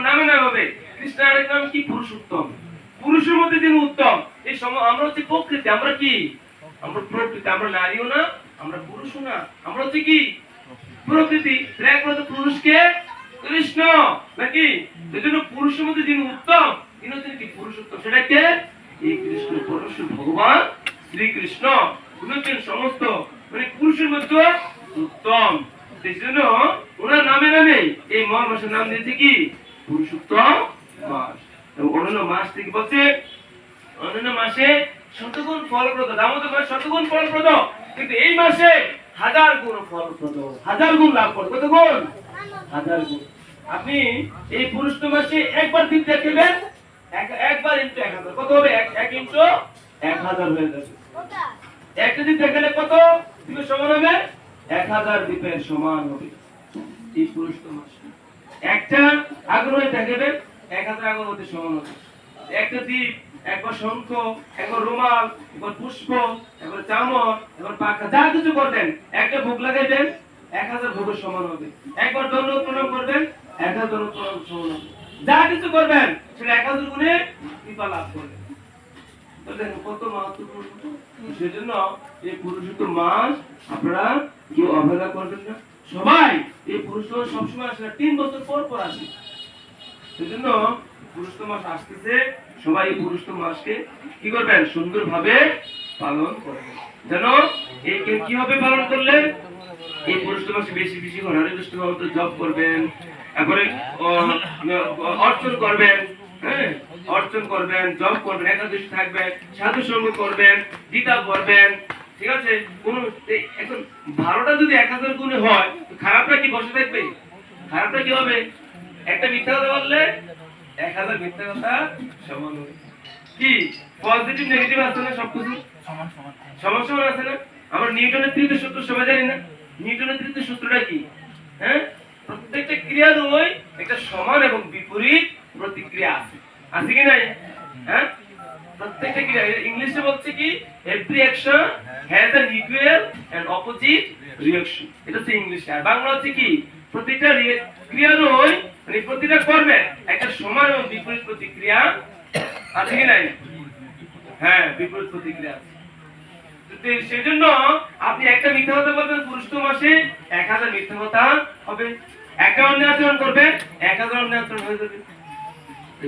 নামে নাম হবে। কৃষ্ণের আরেক নাম কি? পুরুষোত্তম। পুরুষের মধ্যে যিনি উত্তম। এই আমরা হচ্ছে প্রকৃতি, আমরা কি? আমরা প্রকৃতি, আমরা নারীও না, আমরা পুরুষও না, আমরা হচ্ছে কি? প্রকৃতি। একমাত্র পুরুষকে কৃষ্ণ নাকি? সেজন্য পুরুষের মধ্যে যিনি উত্তম, তিনি হচ্ছেন কি? পুরুষোত্তম। সেটা কে? এই কৃষ্ণ, পরশু ভগবান শ্রীকৃষ্ণ। তিনি হচ্ছেন সমস্ত মানে পুরুষের মধ্যে উত্তম। সেজন্য ওনার নামে নামে এই মল মাসের নাম দিয়েছে কি? পুরুষোত্তম মাস। অন্যান্য মাস থেকে বলছে, অন্যান্য মাসে শতগুণ ফলপ্রদ, দামোদর মাস শতগুণ ফলপ্রদ, কিন্তু এই মাসে 1000 গুণ ফলপ্রদ, 1000 গুণ লাভ করবে। কত গুণ? 1000 গুণ। আপনি এই পুরুষ মাসে একবার দিন দেখবেন, একবার ইনটু 1000 কত হবে? 1 ইনটু 1000 হয়ে যাবে। একটা দ্বীপ দেখালে কত দ্বীপের সমান হবে? 1000 দ্বীপের সমান হবে এই পুরুষ মাস। একটা আগ্রহে দেখাবেন 1000 আগ্রহের সমান হবে। একটা দ্বীপ, একবার শঙ্খ, একবার রুমাল, একবার পুষ্প, একবার চামর, একবার পাখা, যা কিছু করবেন, একটা ভোগ লাগাইবেন 1000 ভোগের সমান হবে। একবার দণ্ডবত প্রণাম করবেন 1000 দণ্ডবত প্রণাম সমান হবে। যা কিছু করবেন সেটা 1000 গুণে কৃপা লাভ করবেন। তো দেখুন কত মাহাত্ম্যপূর্ণ। সেজন্য এই পুরুষোত্তম মাস আপনারা কেউ অবহেলা করবেন না। সবাই এই পুরুষোত্তম মাস সবসময় আসে না, 3 বছর পর পর আসে। সেজন্য পুরুষোত্তম মাস আসতেছে, সবাই এই পুরুষোত্তম মাসকে কি করবেন? সুন্দরভাবে পালন করবেন। যেন এই কিভাবে পালন করলে এই পুরুষোত্তম মাসে বেশি বেশি করে হরে কৃষ্ণ মন্ত্র জপ করবেন, তারপরে অর্চন করবেন, হ্যাঁ অর্চন করবেন, জপ করবেন, একাদশী থাকবেন, সাধু সঙ্গ করবেন, গীতা পড়বেন, ঠিক আছে? কোন এখন ভালোটা যদি 1000 গুণে হয়, খারাপটা কি বসে থাকবে? খারাপটা কি হবে? একটা মিথ্যা কথা বললে 1000 মিথ্যা কথা সমান হবে। কি পজিটিভ নেগেটিভ আছে না? সবকিছু সমান সমান সমান সমান আছে না? আমরা নিউটনের তৃতীয় সূত্র সবাই জানি না? নিউটনের তৃতীয় সূত্রটা কি? হ্যাঁ, প্রত্যেকটা ক্রিয়ার ওই একটা সমান এবং বিপরীত প্রতিক্রিয়া আছে, আছে কি নাই? হ্যাঁ, প্রত্যেকটা ক্রিয়া ইংলিশে বলছে কি every action has an equal and opposite reaction. এটা হচ্ছে ইংলিশে। আর বাংলা হচ্ছে কি প্রতিটা ক্রিয়ার ওই মানে প্রতিটা কর্মের একটা সমান এবং বিপরীত প্রতিক্রিয়া আছে কি নাই? হ্যাঁ, বিপরীত প্রতিক্রিয়া আছে। সেজন্য আপনি একটা মিথ্যা কথা বলবেন পুরুষোত্তম মাসে 1000 মিথ্যা কথা হবে। একটা অন্যায় আচরণ করবেন 1000 অন্যায় আচরণ হয়ে যাবে।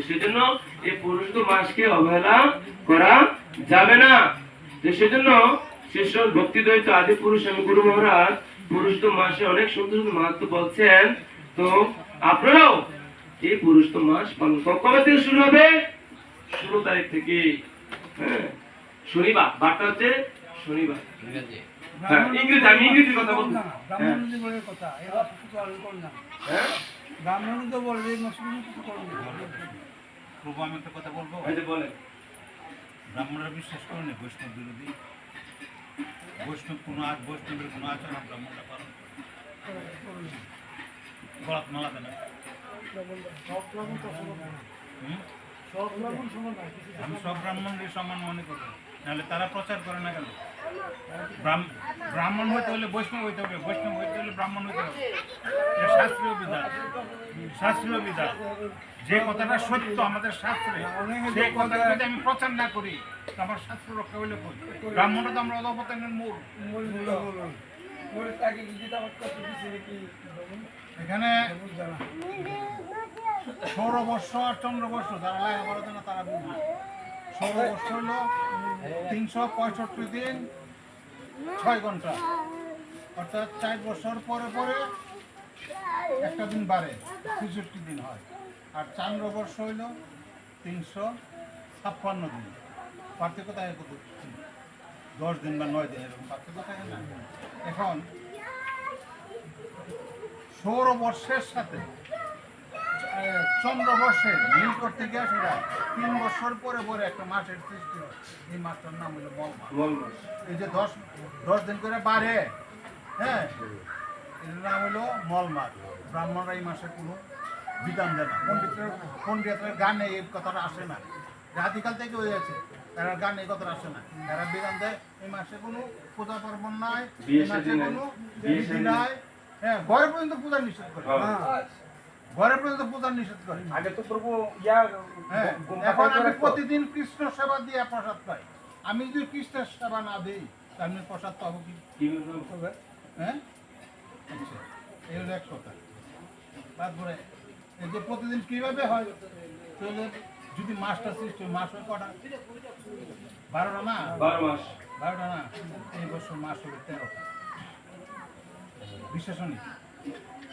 সেজন্য এই পুরুষোত্তম মাসকে অবহেলা করা যাবে না। সেজন্য শিষ্য ভক্তিদ্বৈত আদি পুরুষ আমি গুরু মহারাজ পুরুষোত্তম মাসে অনেক সুন্দর সুন্দর মাহাত্ম্য বলছেন। তো আপনারাও এই পুরুষোত্তম মাস পালন কবে থেকে শুরু হবে? 16 তারিখ থেকে। হ্যাঁ, শনিবার, বারটা হচ্ছে শনিবার। হ্যাঁ, ইংরেজি, আমি ইংরেজি কথা বলছি। ব্রাহ্মণদের বলে কথা, এরা কিছু পালন করে না। হ্যাঁ, ব্রাহ্মণ তো বলবে মুসলিম কিছু করে না। প্রভু আমি একটা কথা বলবো, এই যে বলেন। ব্রাহ্মণরা বিশ্বাস করে না বৈষ্ণব বিরোধী। বৈষ্ণব কোনো বৈষ্ণবের কোনো আচরণ ব্রাহ্মণরা পালন করে গলাত মালা দেয় না। সব ব্রাহ্মণ তো সমান না। হুম? সব ব্রাহ্মণ সমান না। আমি সব ব্রাহ্মণদের সমান মনে করি, নাহলে তারা প্রচার করে না কেন? ব্রাহ্মণ হইতে হলে বৈষ্ণব হইতে হবে, বৈষ্ণব হইতে হলে ব্রাহ্মণ হইতে হবে। এটা শাস্ত্রীয় বিধান, শাস্ত্রীয় বিধান। যে কথাটা সত্য আমাদের শাস্ত্রে, সেই কথাটা যদি আমি প্রচার না করি তো আমার শাস্ত্র রক্ষা হইলে কই? ব্রাহ্মণটা তো আমরা অধঃপতনের মূল। এখানে 16 বর্ষ আর চন্দ্রবর্ষ যারা লেখাপড়া জানে তারা বুঝবে। 16 বর্ষ হইল 365 দিন 6 ঘন্টা, অর্থাৎ 4 বছর পরে পরে একটা দিন বাড়ে, 63 দিন হয়। আর চন্দ্রবর্ষ হইল 356 দিন। পার্থক্য থাকে কত? 10 দিন বা 9 দিন, এরকম পার্থক্য থাকে না। এখন 16 বর্ষের সাথে চন্দ্রবর্ষে মিল করতে গিয়ে সেটা 3 বছর পরে পরে একটা মাসের সৃষ্টি হয়। এই মাসটার নাম হলো মল মাস। এই যে 10 দিন করে বাড়ে, হ্যাঁ, এর নাম হলো মল মাস। ব্রাহ্মণরা এই মাসে কোনো বিধান দেয় না। পণ্ডিতের গানে এই কথাটা আসে না, আদিকাল থেকে হয়ে আছে। তারা গানে এই কথাটা আসে না, তারা বিধান দেয় এই মাসে কোনো পূজা পার্বণ নাই, এই মাসে কোনো বিধি নাই। হ্যাঁ, ঘরে পর্যন্ত পূজা নিষেধ করে, ঘরে পর্যন্ত পূজা নিষেধ করে। আগে তো প্রভু হ্যাঁ, এখন আমি প্রতিদিন কৃষ্ণ সেবা দিয়ে প্রসাদ পাই। আমি যদি কৃষ্ণের সেবা না দিই তাহলে আমি প্রসাদ পাবো কি? হ্যাঁ, আচ্ছা, এই হলো এক কথা। তারপরে এই যে প্রতিদিন কিভাবে হয়, তাহলে যদি মাসটা সৃষ্টি মাস হয় কটা? 12টা না? 12 মাস। 12টা না? এই বছর মাস হবে 13টা। বিশ্বাস নেই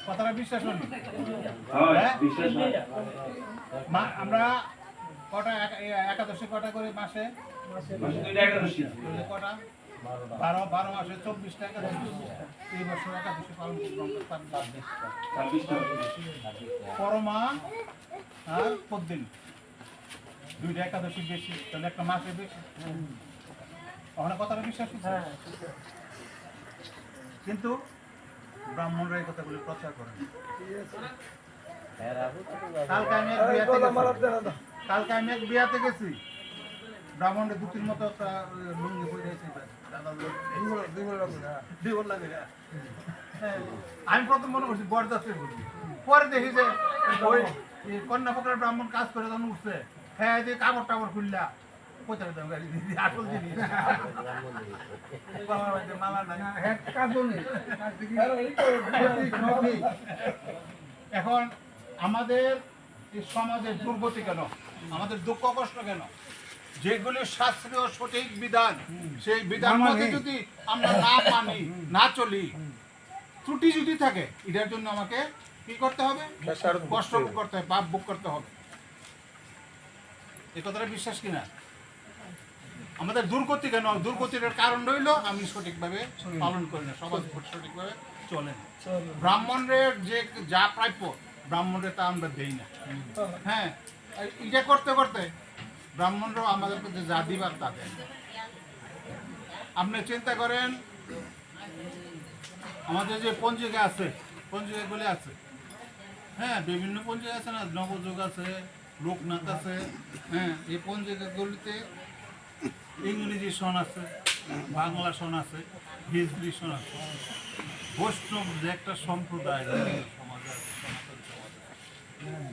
কথাটা, বিশ্বাস নেই। হয়, বিশ্বাস হয়। আমরা কটা একাদশী কটা করে মাসে? মাসে দুইটা একাদশী। তাহলে কটা? 12 মাসে 24টা একাদশী। এই বছর একাদশী পালন করলাম 26টা। পরমা আর পদ্দিন দুইটা একাদশী বেশি, তাহলে একটা মাসে বেশি। ওখানে কথাটা বিশ্বাস হচ্ছে? কিন্তু ব্রাহ্মণরা এই কথাগুলি প্রচার করেন। কালকে আমি এক বিয়াতে গেছি, ব্রাহ্মণের দুটির মতো একটা লুঙ্গি পরে গেছি, আমি প্রথম মনে করছি বরদাস্তের বুঝি, পরে দেখি যে ওই কন্যা পক্ষের ব্রাহ্মণ কাজ করে তখন উঠছে, হ্যাঁ যে কাপড় টাপড় খুললা কোথায় দাম গাড়ি দিদি আসল জিনিস মালা নাই। এখন আমাদের এই সমাজের দুর্গতি কেন, আমাদের দুঃখ কষ্ট কেন? যেগুলি শাস্ত্রীয় সঠিক বিধান, সেই বিধান মতে যদি আমরা না মানি, না চলি, ত্রুটি যদি থাকে, এটার জন্য আমাকে কি করতে হবে? কষ্ট ভোগ করতে হবে, পাপ ভোগ করতে হবে। এই কথাটা বিশ্বাস কিনা? আমাদের দুর্গতি কেন? দুর্গতির কারণ রইল আমি সঠিকভাবে পালন করি না, সমাজ সঠিকভাবে চলে না। ব্রাহ্মণের যে যা প্রাপ্য, ব্রাহ্মণের তা আমরা দেই না। হ্যাঁ, এটা করতে করতে ব্রাহ্মণরাও আমাদেরকে যে যা দিবার তা দেয়। আপনি চিন্তা করেন, আমাদের যে পঞ্জিকা আছে, পঞ্জিকাগুলি আছে, হ্যাঁ বিভিন্ন পঞ্জিকা আছে না, নবযুগ আছে, লোকনাথ আছে, হ্যাঁ এই পঞ্জিকাগুলিতে ইংরেজি সন আছে, বাংলা সন আছে, হিজরি সন আছে। বৈষ্ণব যে একটা সম্প্রদায় সমাজ আছে, সনাতন সমাজ আছে,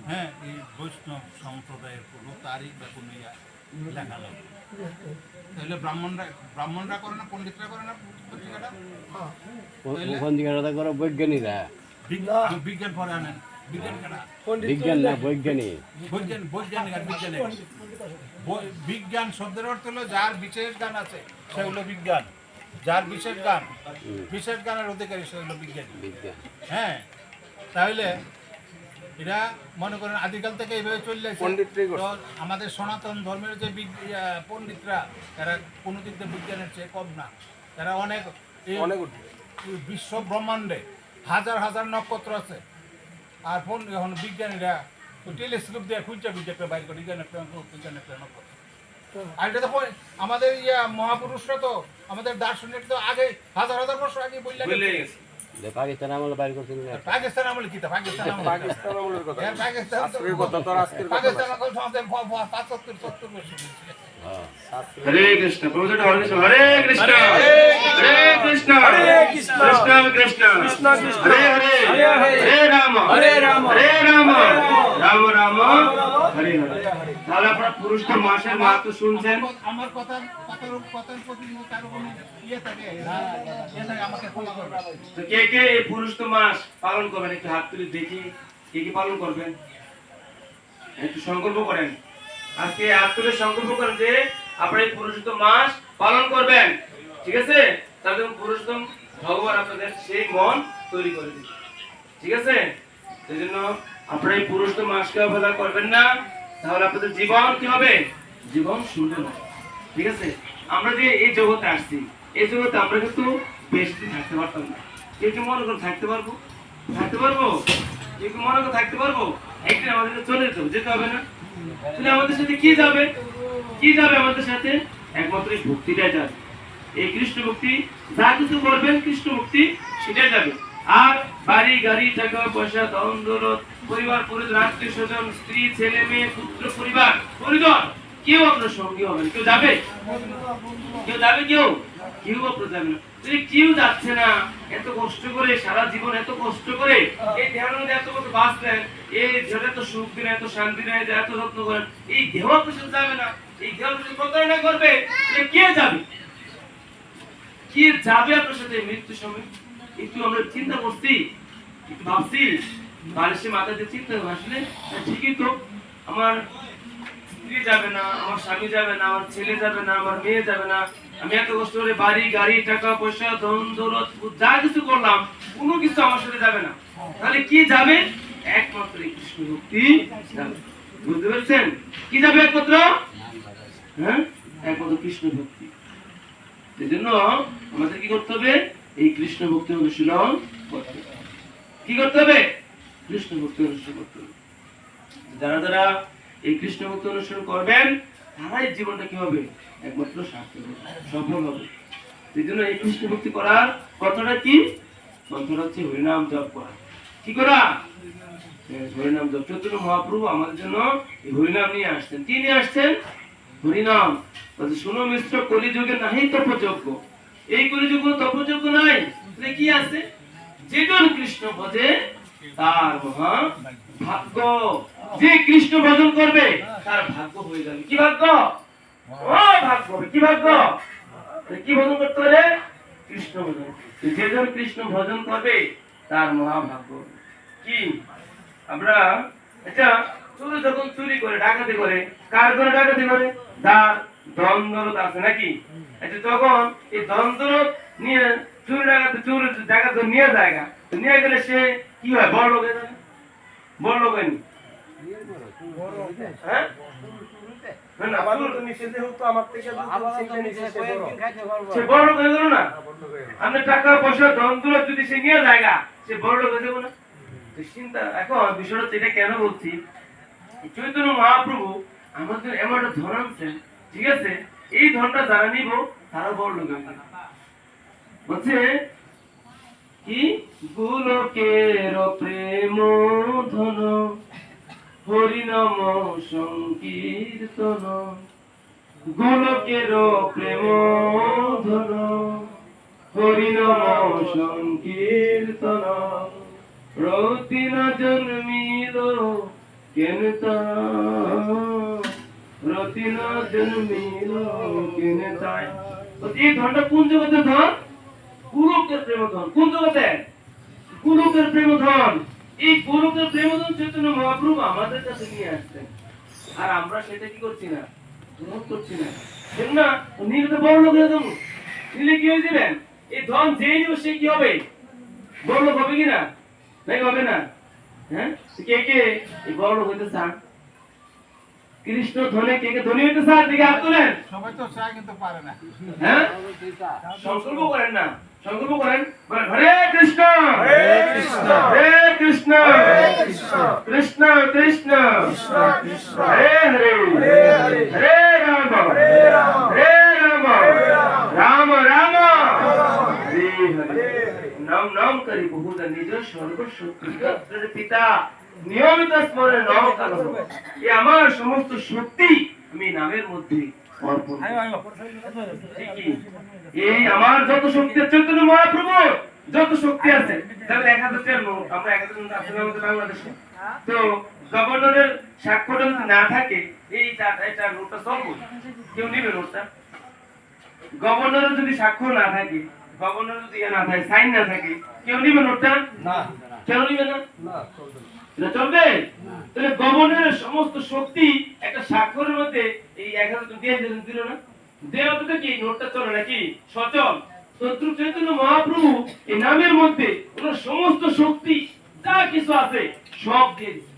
হ্যাঁ এই বৈষ্ণব সম্প্রদায়ের কোনো তারিখ বা কোনো লেখা নেই। তাহলে ব্রাহ্মণরা করে না, পণ্ডিতরা করে না পত্রিকাটা? পঞ্জিকাটা করে বৈজ্ঞানিকরা। বিজ্ঞান পরে আনেন, বিজ্ঞান কেনা বিজ্ঞান না বৈজ্ঞানিক। বৈজ্ঞানিক আর বিজ্ঞানিক। বিজ্ঞান শব্দের অর্থ হলো যার বিশেষ জ্ঞান আছে সে হলো বিজ্ঞান, যার বিশেষ জ্ঞানের অধিকারী সে হলো বিজ্ঞানী। হ্যাঁ, তাহলে এরা মনে করেন আদিকাল থেকে এইভাবে চলে আসছে। আমাদের সনাতন ধর্মের যে পণ্ডিতরা, এরা কোনো দিক দিয়ে বিজ্ঞানের চেয়ে কম না। এরা অনেক বিশ্ব ব্রহ্মাণ্ডে হাজার হাজার নক্ষত্র আছে, আর এখন বিজ্ঞানীরা টেলিস্কোপ দিয়ে খুঁজছে একটা বাইর করে একটা নক্ষত্র। আর এটা তো আমাদের মহাপুরুষরা তো, আমাদের দার্শনিক তো আগে হাজার হাজার বছর আগে বললে গেছে। পাকিস্তান আমলে বাইর করছিল না। পাকিস্তান আমলে কি? পাকিস্তান আমলের কথা। আজকের কথা তো আজকের কথা। পাকিস্তান আমল সমাজে 75 70 বেশি। হরে কৃষ্ণ প্রভু হরে কৃষ্ণ হরে কৃষ্ণ হরে কৃষ্ণ হরে কৃষ্ণ কৃষ্ণ কৃষ্ণ হরে হরে হরে রাম হরে রাম রাম রাম হরে হরে। তাহলে আপনারা পুরুষোত্তম মাসের মাহাত্ম্য শুনছেন। আমার কথার প্রতি কারো কোনো থাকে আমাকে ক্ষমা করবে। তো কে কে এই পুরুষোত্তম মাস পালন করবেন? একটু হাত তুলে দেখি কে কে পালন করবেন, একটু সংকল্প করেন। আজকে হাত তুলে সংকল্প করেন যে আপনারা এই পুরুষোত্তম মাস পালন করবেন, ঠিক আছে? তাহলে পুরুষোত্তম ভগবান আপনাদের সেই মন তৈরি করে দিবে, ঠিক আছে? সেই জন্য আপনারা এই পুরুষোত্তম মাসকে অবহেলা করবেন না, তাহলে আপনাদের জীবন কি হবে? জীবন সুন্দর হবে, ঠিক আছে? আমরা যে এই জগতে আসছি, এই জগতে আমরা কিন্তু বেশি দিন থাকতে পারতাম না। কেউ কি মনে করে থাকতে পারবো? কেউ কি মনে করে থাকতে পারবো? একদিন আমাদেরকে চলে যেতে হবে না? তাহলে আমাদের সাথে কি যাবে আমাদের সাথে? একমাত্র এই ভক্তিটাই যাবে। এই কৃষ্ণ ভক্তি, যা কিছু করবেন কৃষ্ণ ভক্তি সেটাই যাবে। আর বাড়ি গাড়ি টাকা পয়সা ধন দৌলত পরিবার পরিজন আত্মীয় স্বজন স্ত্রী ছেলে মেয়ে পুত্র পরিবার পরিজন কেউ আপনার সঙ্গী হবে না। কেউ যাবে? কেউ আপনার যাবে না। যদি কেউ যাচ্ছে না, এত কষ্ট করে সারা জীবন এত কষ্ট করে এই দেহের মধ্যে এত কত বাঁচলেন, এই দেহটা এত সুখ দিন, এত শান্তি নেয়, এত যত্ন করেন, এই দেহ আপনার সাথে যাবে না, এই দেহ যদি প্রতারণা করবে, তাহলে কে যাবে আপনার সাথে মৃত্যু সময়? একটু আমরা চিন্তা করছি, একটু ভাবছি, বালিশে মাথা দিয়ে চিন্তা আসলে ঠিকই তো, আমার স্ত্রী যাবে না, আমার স্বামী যাবে না, আমার ছেলে যাবে না, আমার মেয়ে যাবে না, আমি এত কষ্ট করে বাড়ি গাড়ি টাকা পয়সা ধন দৌলত যা কিছু করলাম, কোনো কিছু আমার সাথে যাবে না। তাহলে কি যাবে? একমাত্র কৃষ্ণ ভক্তি যাবে। বুঝতে পারছেন? কি যাবে একমাত্র? হ্যাঁ, একমাত্র কৃষ্ণ ভক্তি। সেজন্য আমাদের কি করতে হবে? এই কৃষ্ণ ভক্তি অনুশীলন করতে হবে। কি করতে হবে? কৃষ্ণ ভক্তি অনুশীলন করতে হবে। যারা যারা এই কৃষ্ণ ভক্তি অনুসরণ করবেন তারাই জীবনটা কি হবে? একমাত্র সার্থক হবে, সফল হবে। সেই জন্য এই কৃষ্ণ ভক্তি করার কথাটা কি? কথাটা হচ্ছে হরিনাম জপ করা। কি করা? হরিনাম জপ। চৈতন্য মহাপ্রভু আমাদের জন্য এই হরিনাম নিয়ে আসছেন। কি নিয়ে আসছেন? হরিনাম। বলছে শুনো মিশ্র, কলিযুগে নাহি তপযোগ্য। এই কলিযুগে কোনো তপযোগ্য নাই। তাহলে কি আছে? যেজন কৃষ্ণ ভজে তার মহা ভাগ্য। যে কৃষ্ণ ভজন করবে তার ভাগ্য হয়ে যাবে। কি ভাগ্য? ও ভাগ্য হবে। কি ভাগ্য? কি ভজন করতে হবে? কৃষ্ণ ভজন। যেজন কৃষ্ণ ভজন করবে তার মহাভাগ্য। কি আমরা এটা চোর যখন চুরি করে ডাকাতি করে, কার ঘরে ডাকাতি করে? যার ধন দৌলত আছে নাকি? এটা যখন এই ধন দৌলত নিয়ে চুরি ডাকাত নিয়ে যায়, নিয়ে গেলে সে কি হয়? বড় লোক হয়ে যাবে। বড় লোক হয়নি? হ্যাঁ, না না, চুর নিষেধ হতো আমার থেকে, সে বড় লোক হয়ে গেল না? আপনার টাকা পয়সা ধন দৌলত যদি সে নিয়ে যায়, সে বড় লোক হয়ে যাবে না? চিন্তা। এখন বিষয়টা এটা কেন বলছি? চৈতন্য মহাপ্রভু আমাদের এমন একটা ধন আনছেন, ঠিক আছে? এই ধনটা যারা নিব তারা বড় লোক হবে। বলছে কি? গোলকের প্রেম ধন হরিনাম সংকীর্তন। গোলকের প্রেম ধন হরিনাম সংকীর্তন। রতিন জন্মিল কেন রতিন জন্মিল কেন তাই। এই ধনটা কোন জগতের ধন? গোলকের প্রেম ধন। কোন জগতে? গোলকের প্রেম ধন। এই গোলকের প্রেম ধন চৈতন্য মহাপ্রভু আমাদের কাছে নিয়ে আসছেন, আর আমরা সেটা কি করছি না? গ্রহণ করছি না। না, নিলে তো বড় লোক হয়ে যাবো। নিলে কি হয়ে যাবেন? এই ধন যেই নিব সে কি হবে? বড় লোক হবে কিনা? নাই হবে না? হ্যাঁ, কে কে এই বড় লোক হইতে চান? কৃষ্ণ ধনে কে কে ধনী হইতে চান? দিকে হাত তোলেন। সবাই তো চায় কিন্তু পারে না। হ্যাঁ, সংকল্প করেন না। সংকল্প করেন, বলেন হরে কৃষ্ণ হরে কৃষ্ণ হরে কৃষ্ণ কৃষ্ণ কৃষ্ণ হরে হরে হরে রাম হরে রাম রাম রাম হরে হরে। নাম নাম করি বহুদা নিজ সর্বশক্তির পিতা নিয়মিত স্মরণে নাম কাল। এই আমার সমস্ত শক্তি আমি নামের মধ্যে অর্পণ করি। এই আমার যত শক্তি, চৈতন্য মহাপ্রভু যত শক্তি আছে, তাহলে 1000 টাকার নোট আমরা 1000 নোট আছে আমাদের বাংলাদেশে। তো গভর্নরের স্বাক্ষরটা যদি না থাকে এটা নোটটা চলবে? কেউ নেবে নোটটা? গভর্নরের যদি স্বাক্ষর না থাকে, গভর্নর যদি না থাকে, সাইন না থাকে, কেউ নেবে নোটটা? না। কেন নেবে না? এটা চলবে? তাহলে গভর্নরের সমস্ত শক্তি একটা স্বাক্ষরের মধ্যে এই 1000 দিয়ে দিল না? দেওয়া তো কি নোটটা চলে নাকি? সচল। তদ্রূপ চৈতন্য মহাপ্রভু এই নামের মধ্যে ওনার সমস্ত শক্তি যা কিছু আছে সব দিয়ে দিচ্ছে।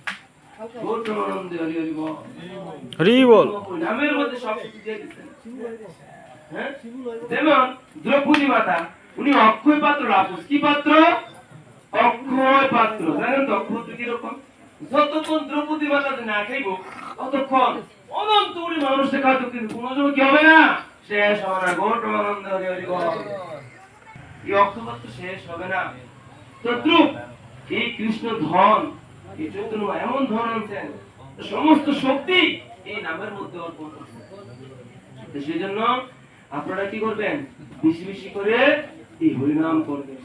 হরি বল। নামের মধ্যে সব কিছু দিয়ে দিচ্ছেন। হ্যাঁ, যেমন দ্রৌপদী মাতা, উনি অক্ষয় পাত্র লাভ করছেন। কি পাত্র? অক্ষয় পাত্র। জানেন তো অক্ষয় কিরকম? যতক্ষণ দ্রৌপদী মাতা না খাইব ততক্ষণ অনন্ত কোটি মানুষের খাদ্য, কিন্তু কোনো সময় কি হবে না? শেষ হবে না। গৌরমানন্দ হরি হরি বল। এই অক্ষপাত্র শেষ হবে না। তদ্রূপ এই কৃষ্ণ ধন, এই চৈতন্য এমন ধন আনছেন, সমস্ত শক্তি এই নামের মধ্যে অর্পণ করছেন। সেই জন্য আপনারা কি করবেন? বেশি বেশি করে এই হরিনাম করবেন,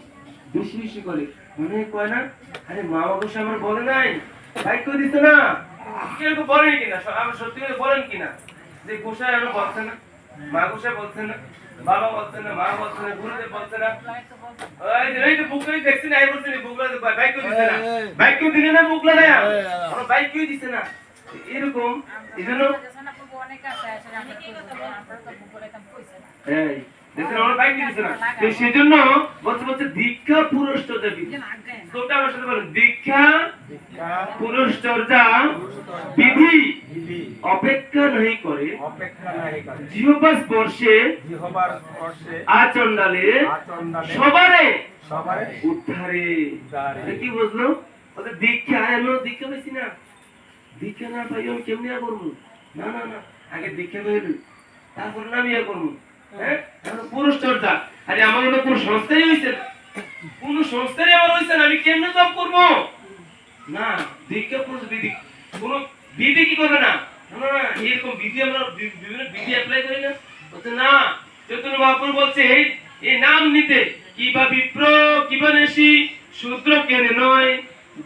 বেশি বেশি করে। মনে কয় না, আরে মা বাবা আমার বলে নাই, ভাই কেউ দিতে না, কেউ বলেন কিনা? আমার সত্যি করে বলেন কিনা যে গোসাই আমার বলছে না, মা গোসাই বলছে না, বাবা বলছে না, মা বলছে না, গুরুদেব বলছে না? এই তো বুকলাই দেখছি না, এই বলছে বুকলা বাইক কেউ দিছে না, বাইক কেউ দিলে না, বুকলা না আমার বাইক কেউ দিছে না। এরকম এই জন্য দেখছেন আমার বাইক দিতেছে না তো সেজন্য বলছে দীক্ষা পুরস্চর্যা বিধি তোটা আমার সাথে বলেন দীক্ষা পুরস্চর্যা বিধি অপেক্ষা নাহি করে জিহ্বা স্পর্শে আচণ্ডালে সবারে উদ্ধারে কি বুঝলো ওদের দীক্ষা আমি দীক্ষা পেয়েছি না দীক্ষা না পাই আমি কেমনি করবো না না না আগে দীক্ষা পেয়ে তারপর না আমি করবো হ্যাঁ পুরস্চর্যা আরে আমার মনে কোন সংস্থাই হয়েছে কোন সংস্থারই আমার হয়েছে না আমি কেমনে জব করবো না দীক্ষা পুরুষ বিধি কোন বিধি কি করবে না না না এরকম বিধি আমরা বিভিন্ন বিধি অ্যাপ্লাই করি না বলছে না চৈতন্য মহাপ্রভু বলছে এই নাম নিতে কিবা বিপ্র কিবা নেশি শূদ্র কেনে নয়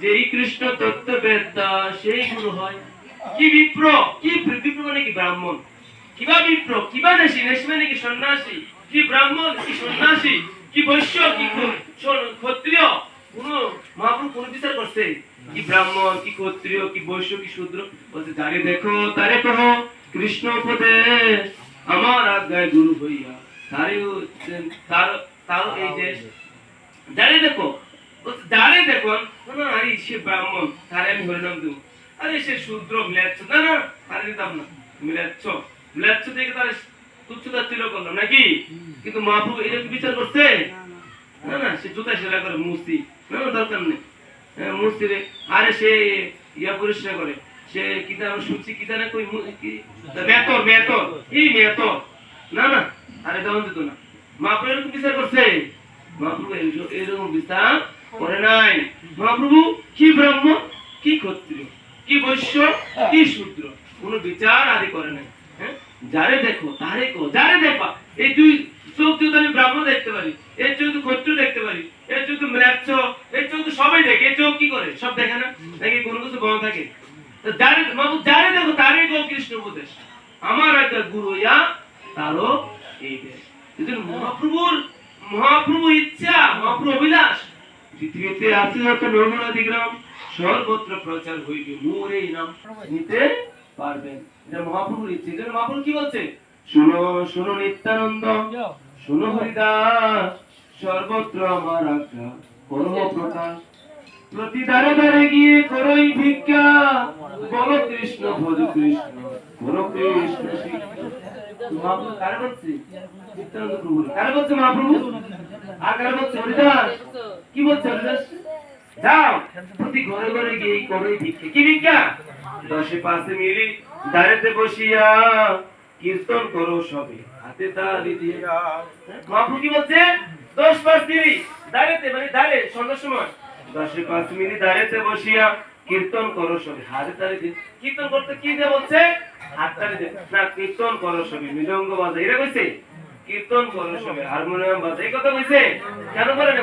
যেই কৃষ্ণ তত্ত্ববেত্তা সেই গুরু হয় কি বিপ্র কি বিপ্র মানে কি ব্রাহ্মণ কিবা বিপ্র কিবা নেশি নেশি মানে কি সন্ন্যাসী কি ব্রাহ্মণ কি সন্ন্যাসী কি বৈশ্য কি ক্ষত্রিয় কোন মহাপ্রভু কোন বিচার করছে কি ব্রাহ্মণ কি ক্ষত্রিয় কি বৈশ্য কি শূদ্র বলছে যারে দেখো তারে কহ কৃষ্ণ উপদেশ আমার আজ্ঞায় গুরু হইয়া তারে তার এই দেশ যারে দেখো বলছে যারে দেখো না আরে সে ব্রাহ্মণ তারে আমি হরিনাম দেব আরে সে শূদ্র মিলাচ্ছ না না তারে দিতাম না মিলাচ্ছ দেখে তারে তুচ্ছতা তুলে করলাম নাকি কিন্তু মহাপ্রভু এটা বিচার করছে না না সে জুতা সেলা করে মূর্তি না না দরকার নেই মূর্তি রে আরে সে ইয়া পরিষ্কার করে সে কিতা শুনছি কিতা না কই মেতর এই মেতর না না আরে দেওয়ান দিত না মহাপ্রভু এরকম বিচার করছে মহাপ্রভু এরকম বিচার করে নাই মহাপ্রভু কি ব্রাহ্মণ কি ক্ষত্রিয় কি বৈশ্য কি শূদ্র কোন বিচার আদি করে নাই হ্যাঁ যারে দেখো তারে কো যারে দেখবা এই দুই চোখ যদি আমি ব্রাহ্মণ দেখতে পারি এই চোখ ক্ষত্রিয় দেখতে পারি এই চোখ ম্লেচ্ছ এই চোখ সবাই দেখে এই চোখ কি করে সব দেখে না নাকি কোনো কিছু বন্ধ থাকে যারে বাবু যারে দেখো তারে কো কৃষ্ণ উপদেশ আমার একটা গুরু ইয়া তারও এই দেশ যদি মহাপ্রভু ইচ্ছা মহাপ্রভু অভিলাষ পৃথিবীতে আছে যত নর্মদাদি গ্রাম সর্বত্র প্রচার হইবে মোর এই নাম নিতে পারবেন এটা মহাপ্রভুর ইচ্ছে এই জন্য মহাপ্রভু কি বলছে শুনো শুনো নিত্যানন্দ শুনো হরিদাস সর্বত্র আমার আজ্ঞা কর্ম প্রকাশ প্রতি দ্বারে দ্বারে গিয়ে করই ভিক্ষা বলো কৃষ্ণ ভজ কৃষ্ণ বলো কৃষ্ণ মহাপ্রভু কারে বলছে নিত্যানন্দ প্রভু কারে বলছে মহাপ্রভু আর কারে বলছে হরিদাস কি বলছে হরিদাস যাও প্রতি ঘরে ঘরে গিয়ে করই ভিক্ষা কি ভিক্ষা 10 মিলি দাঁড়াতে বসিয়া কীর্তন করো সবে হাতে তালি দিয়া মহাপ্রভু কি বলছে 10 মিলি দাঁড়াতে মানে দাঁড়ে সন্ধ্যার সময় 10 মিলি দাঁড়াতে বসিয়া কীর্তন করো সবে হাতে তালি দিয়ে কীর্তন করতে কি দিয়ে বলছে হাত তালি দিয়ে না কীর্তন করো সবে মৃদঙ্গ বাজায় এটা কইছে কীর্তন করো সবে হারমোনিয়াম বাজায় এই কথা কইছে কেন করে না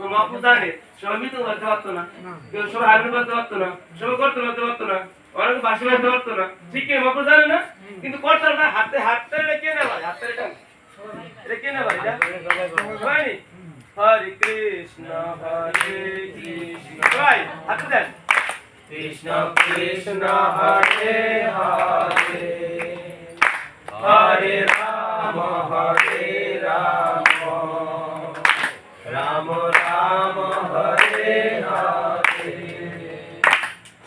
মহাপ্রভু জানে সবই তো করতে পারতো না কেউ সবাই হারমোনিয়াম বাজাতে পারতো না সবাই করতে পারতো না অনেক বাসি বাজতে পারতো না ঠিক কি মহাপ্রভু জানে না কিন্তু করতে না হাতে কে না ভাই হাতে এটা কে না ভাই ভাই হরে কৃষ্ণ ভাই হাতে দেন কৃষ্ণ কৃষ্ণ হরে হরে হরে রাম রাম রাম হরে হরে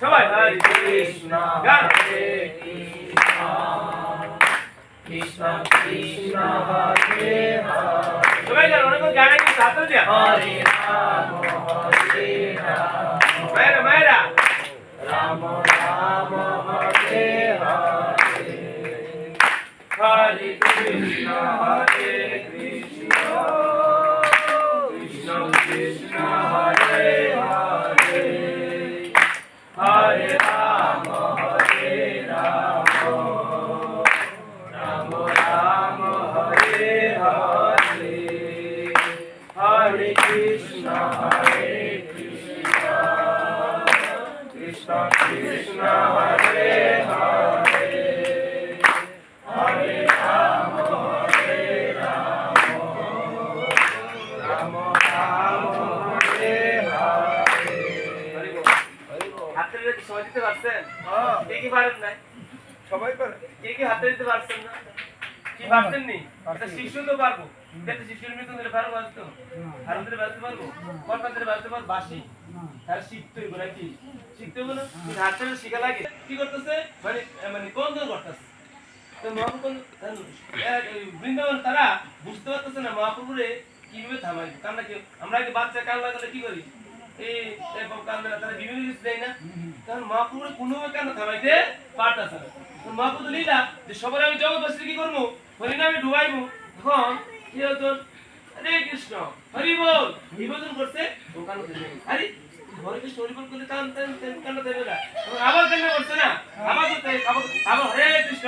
সবাই হরে কৃষ্ণ হরে কৃষ্ণ কৃষ্ণ কৃষ্ণ হরে হরে সবাই গান অনেক গান আছে সাথে দিয়া হরে রাম মেরা রাম রাম হরে হরে হরে কৃষ্ণ কৃষ্ণ কৃষ্ণ হরে হরে হরে রাম রাম রাম হরে হরে হরে কৃষ্ণ কৃষ্ণ কৃষ্ণ হরে হরে হরে রাম রাম রাম হরে হরে হাতে দিতে সবাই দিতে পারছেন কে কি পারেন না সবাই পারে কে কি হাতে দিতে পারছেন না কি পারছেন নি? এটা শিশু তো পারবো। কিন্তু শিশুর মৃত্যু দিলে পারবো আসতো। আর ওদের বাজতে পারবো। কর্তাদের বাজতে পারবো বাসি। তার শিখতে হইব নাকি? শিখতে হইব না? হাতটা শিখা লাগে। কি করতেছে? মানে কোন করতেছে? তো মহাপ্রভু বৃন্দাবন তারা বুঝতে পারতেছে না মহাপ্রভুরে কিভাবে থামাই। কারণ কি আমরা কি বাচ্চা কান লাগালে কি করি? এই কান্দে না তারা বিভিন্ন কিছু দেয় না। কারণ মহাপ্রভুরে কোনোভাবে কান্না থামাইতে পারতেছে না। মহাপ্রভু লীলা যে সবার আমি জগৎবাসী কি করবো? হরিনামে ডুবাইবো। তখন কি হতো? হরে কৃষ্ণ হরি বল নিবেদন করছে ও কান্না দেবে। আরে হরে কৃষ্ণ হরি বল করলে কান্না দেবে না। আবার কান্না করছে না। আবার আবার হরে কৃষ্ণ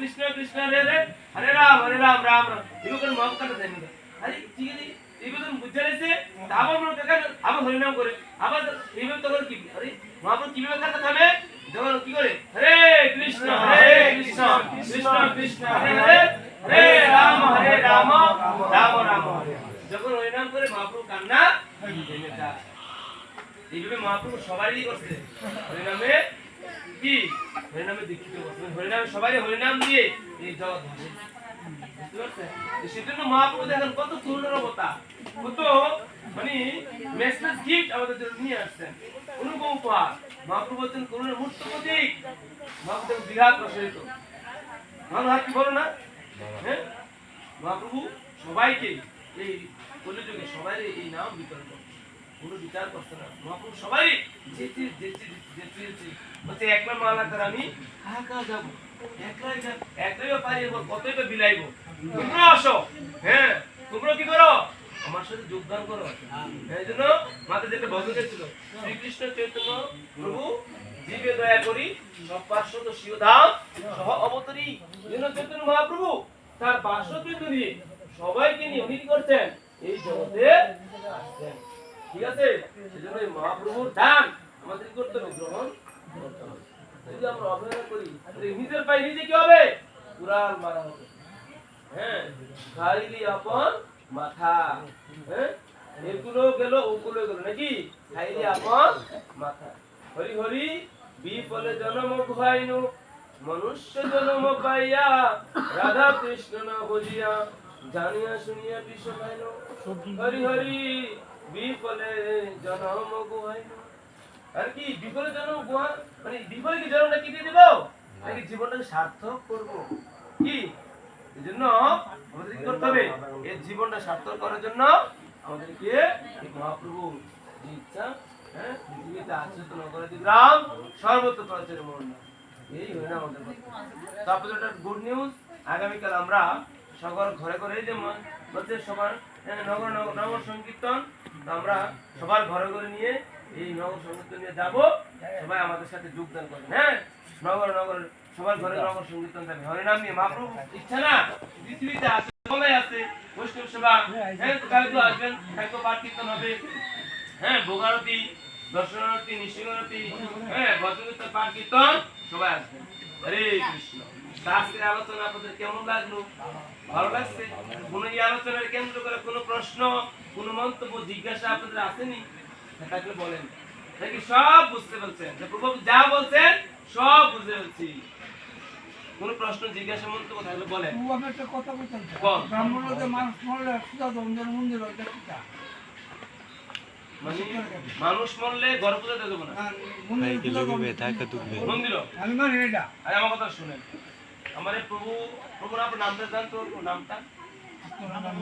কৃষ্ণ কৃষ্ণ হরে রাম রাম রাম। এগুলো করে মহাপ্রভু কান্না দেবে না। আরে ঠিক আছে নিবেদন বুঝে রয়েছে আবার মনে দেখা আবার হরিনাম করে আবার এইভাবে তখন কি আরে মহাপ্রভু কিভাবে কান্না থামে? যখন কি করে হরে কৃষ্ণ কৃষ্ণ কৃষ্ণ হরে হরে হরে রাম রাম রাম হরে। যখন হরিনাম করে মহাপ্রভু কান্না থেমে যায়। এইভাবে মহাপ্রভু সবারই করছে হরিনামে কি হরিনামে দীক্ষিত করছে। হরিনামে সবাই হরিনাম দিয়ে এই জগৎ ভাসে। বুঝতে পারছেন? সেজন্য মহাপ্রভু দেখেন কত পূর্ণরবতা কত মানে মেসেজ গিফট আমাদের জন্য নিয়ে আসছেন। অনুপম উপহার। মহাপ্রভু বলছেন করুণার মূর্ত প্রতীক। মহাপ্রভু বিরাট প্রসারিত। ভালো হাত কি বলো না? হ্যাঁ মহাপ্রভু সবাইকে এই কলিযুগে সবাই এই নাম বিতরণ করছে। কোনো বিচার করছে না। মহাপ্রভু সবাই যেতে বলছে একলা মালা করে আমি কাকা যাবো একলাই পারি কতই তো বিলাইবো। তোমরা আসো। হ্যাঁ তোমরা কি করো? আমার সাথে যোগদান করো। এই জন্য মাঝে যেটা ভজন ছিল শ্রীকৃষ্ণ চৈতন্য প্রভু জীবে দয়া করি সব পার্শ্বদ শিও ধাম সহ অবতরী। চৈতন্য মহাপ্রভু তার পার্শ্ববৃন্দ নিয়ে সবাইকে নিয়ে উনি কি করছেন? এই জগতে আসছেন। ঠিক আছে? সেজন্য এই মহাপ্রভুর দান আমাদের কি করতে হবে? গ্রহণ করতে হবে। যদি আমরা অবহেলা করি নিজের পায়ে নিজে কি হবে? কুড়াল মারা হবে। হ্যাঁ খাইলি আপন মাথা। হ্যাঁ এগুলো গেল ওগুলো গেল নাকি? খাইলি আপন মাথা। হরি হরি বিফলে জন্ম ভয়াইনু মনুষ্য জন্ম পাইয়া রাধা কৃষ্ণ না বুঝিয়া জানিয়া শুনিয়া বিষ খাইল। হরি হরি বিফলে জন্ম গুহাইনু। আর কি বিফলে জন্ম গুহা মানে বিফলে কি জন্মটা কি দিয়ে দিব? নাকি জীবনটাকে সার্থক করব? কি এজন্য আমাদের কি করতে হবে? এই জীবনটা সার্থক করার জন্য আমাদেরকে এই মহাপ্রভু যে ইচ্ছা হ্যাঁ পৃথিবীতে আচরিত নগরে দিলাম সর্বত্র প্রচারের মন। এই হয় না আমাদের কথা। তারপরে একটা গুড নিউজ আগামীকাল আমরা সকল ঘরে ঘরে যে বলছে সবার নগর সংকীর্তন আমরা সবার ঘরে ঘরে নিয়ে এই নগর সংকীর্তন নিয়ে যাব। সবাই আমাদের সাথে যোগদান করবেন। হ্যাঁ নগর সবার ঘরে নগর সংকীর্তন যাবে হরিনাম নিয়ে। মহাপ্রভু ইচ্ছা না পৃথিবীতে আছে বলাই আছে বৈষ্ণব সেবা। হ্যাঁ কালকে আসবেন কালকে পাঠ কীর্তন হবে। হ্যাঁ ভোগারতি দর্শনারতি নিশিঙ্গারতি হ্যাঁ ভজন কীর্তন পাঠ কীর্তন সবাই আসবেন। হরে কৃষ্ণ। আজকের আলোচনা আপনাদের কেমন লাগলো? ভালো লাগছে? কোন এই আলোচনার কেন্দ্র করে কোনো প্রশ্ন কোন মন্তব্য জিজ্ঞাসা আপনাদের আসেনি? থাকলে বলেন। নাকি সব বুঝতে পারছেন? প্রভু যা বলছেন সব বুঝতে পারছি। কোন প্রশ্ন জিজ্ঞাসা মন্তব্য থাকলে বলেন। আমি একটা কথা বলতে চাই। ব্রাহ্মণদের মানুষ মরলে সুদা দমদের মন্দির ওইটা কিটা? মানে মানুষ মরলে ঘর পূজাতে দেবো না। মন্দির আমি মানি এটা। আরে আমার কথা শুনেন। আমার এই প্রভুর আপনার নামটা জানতো? নামটা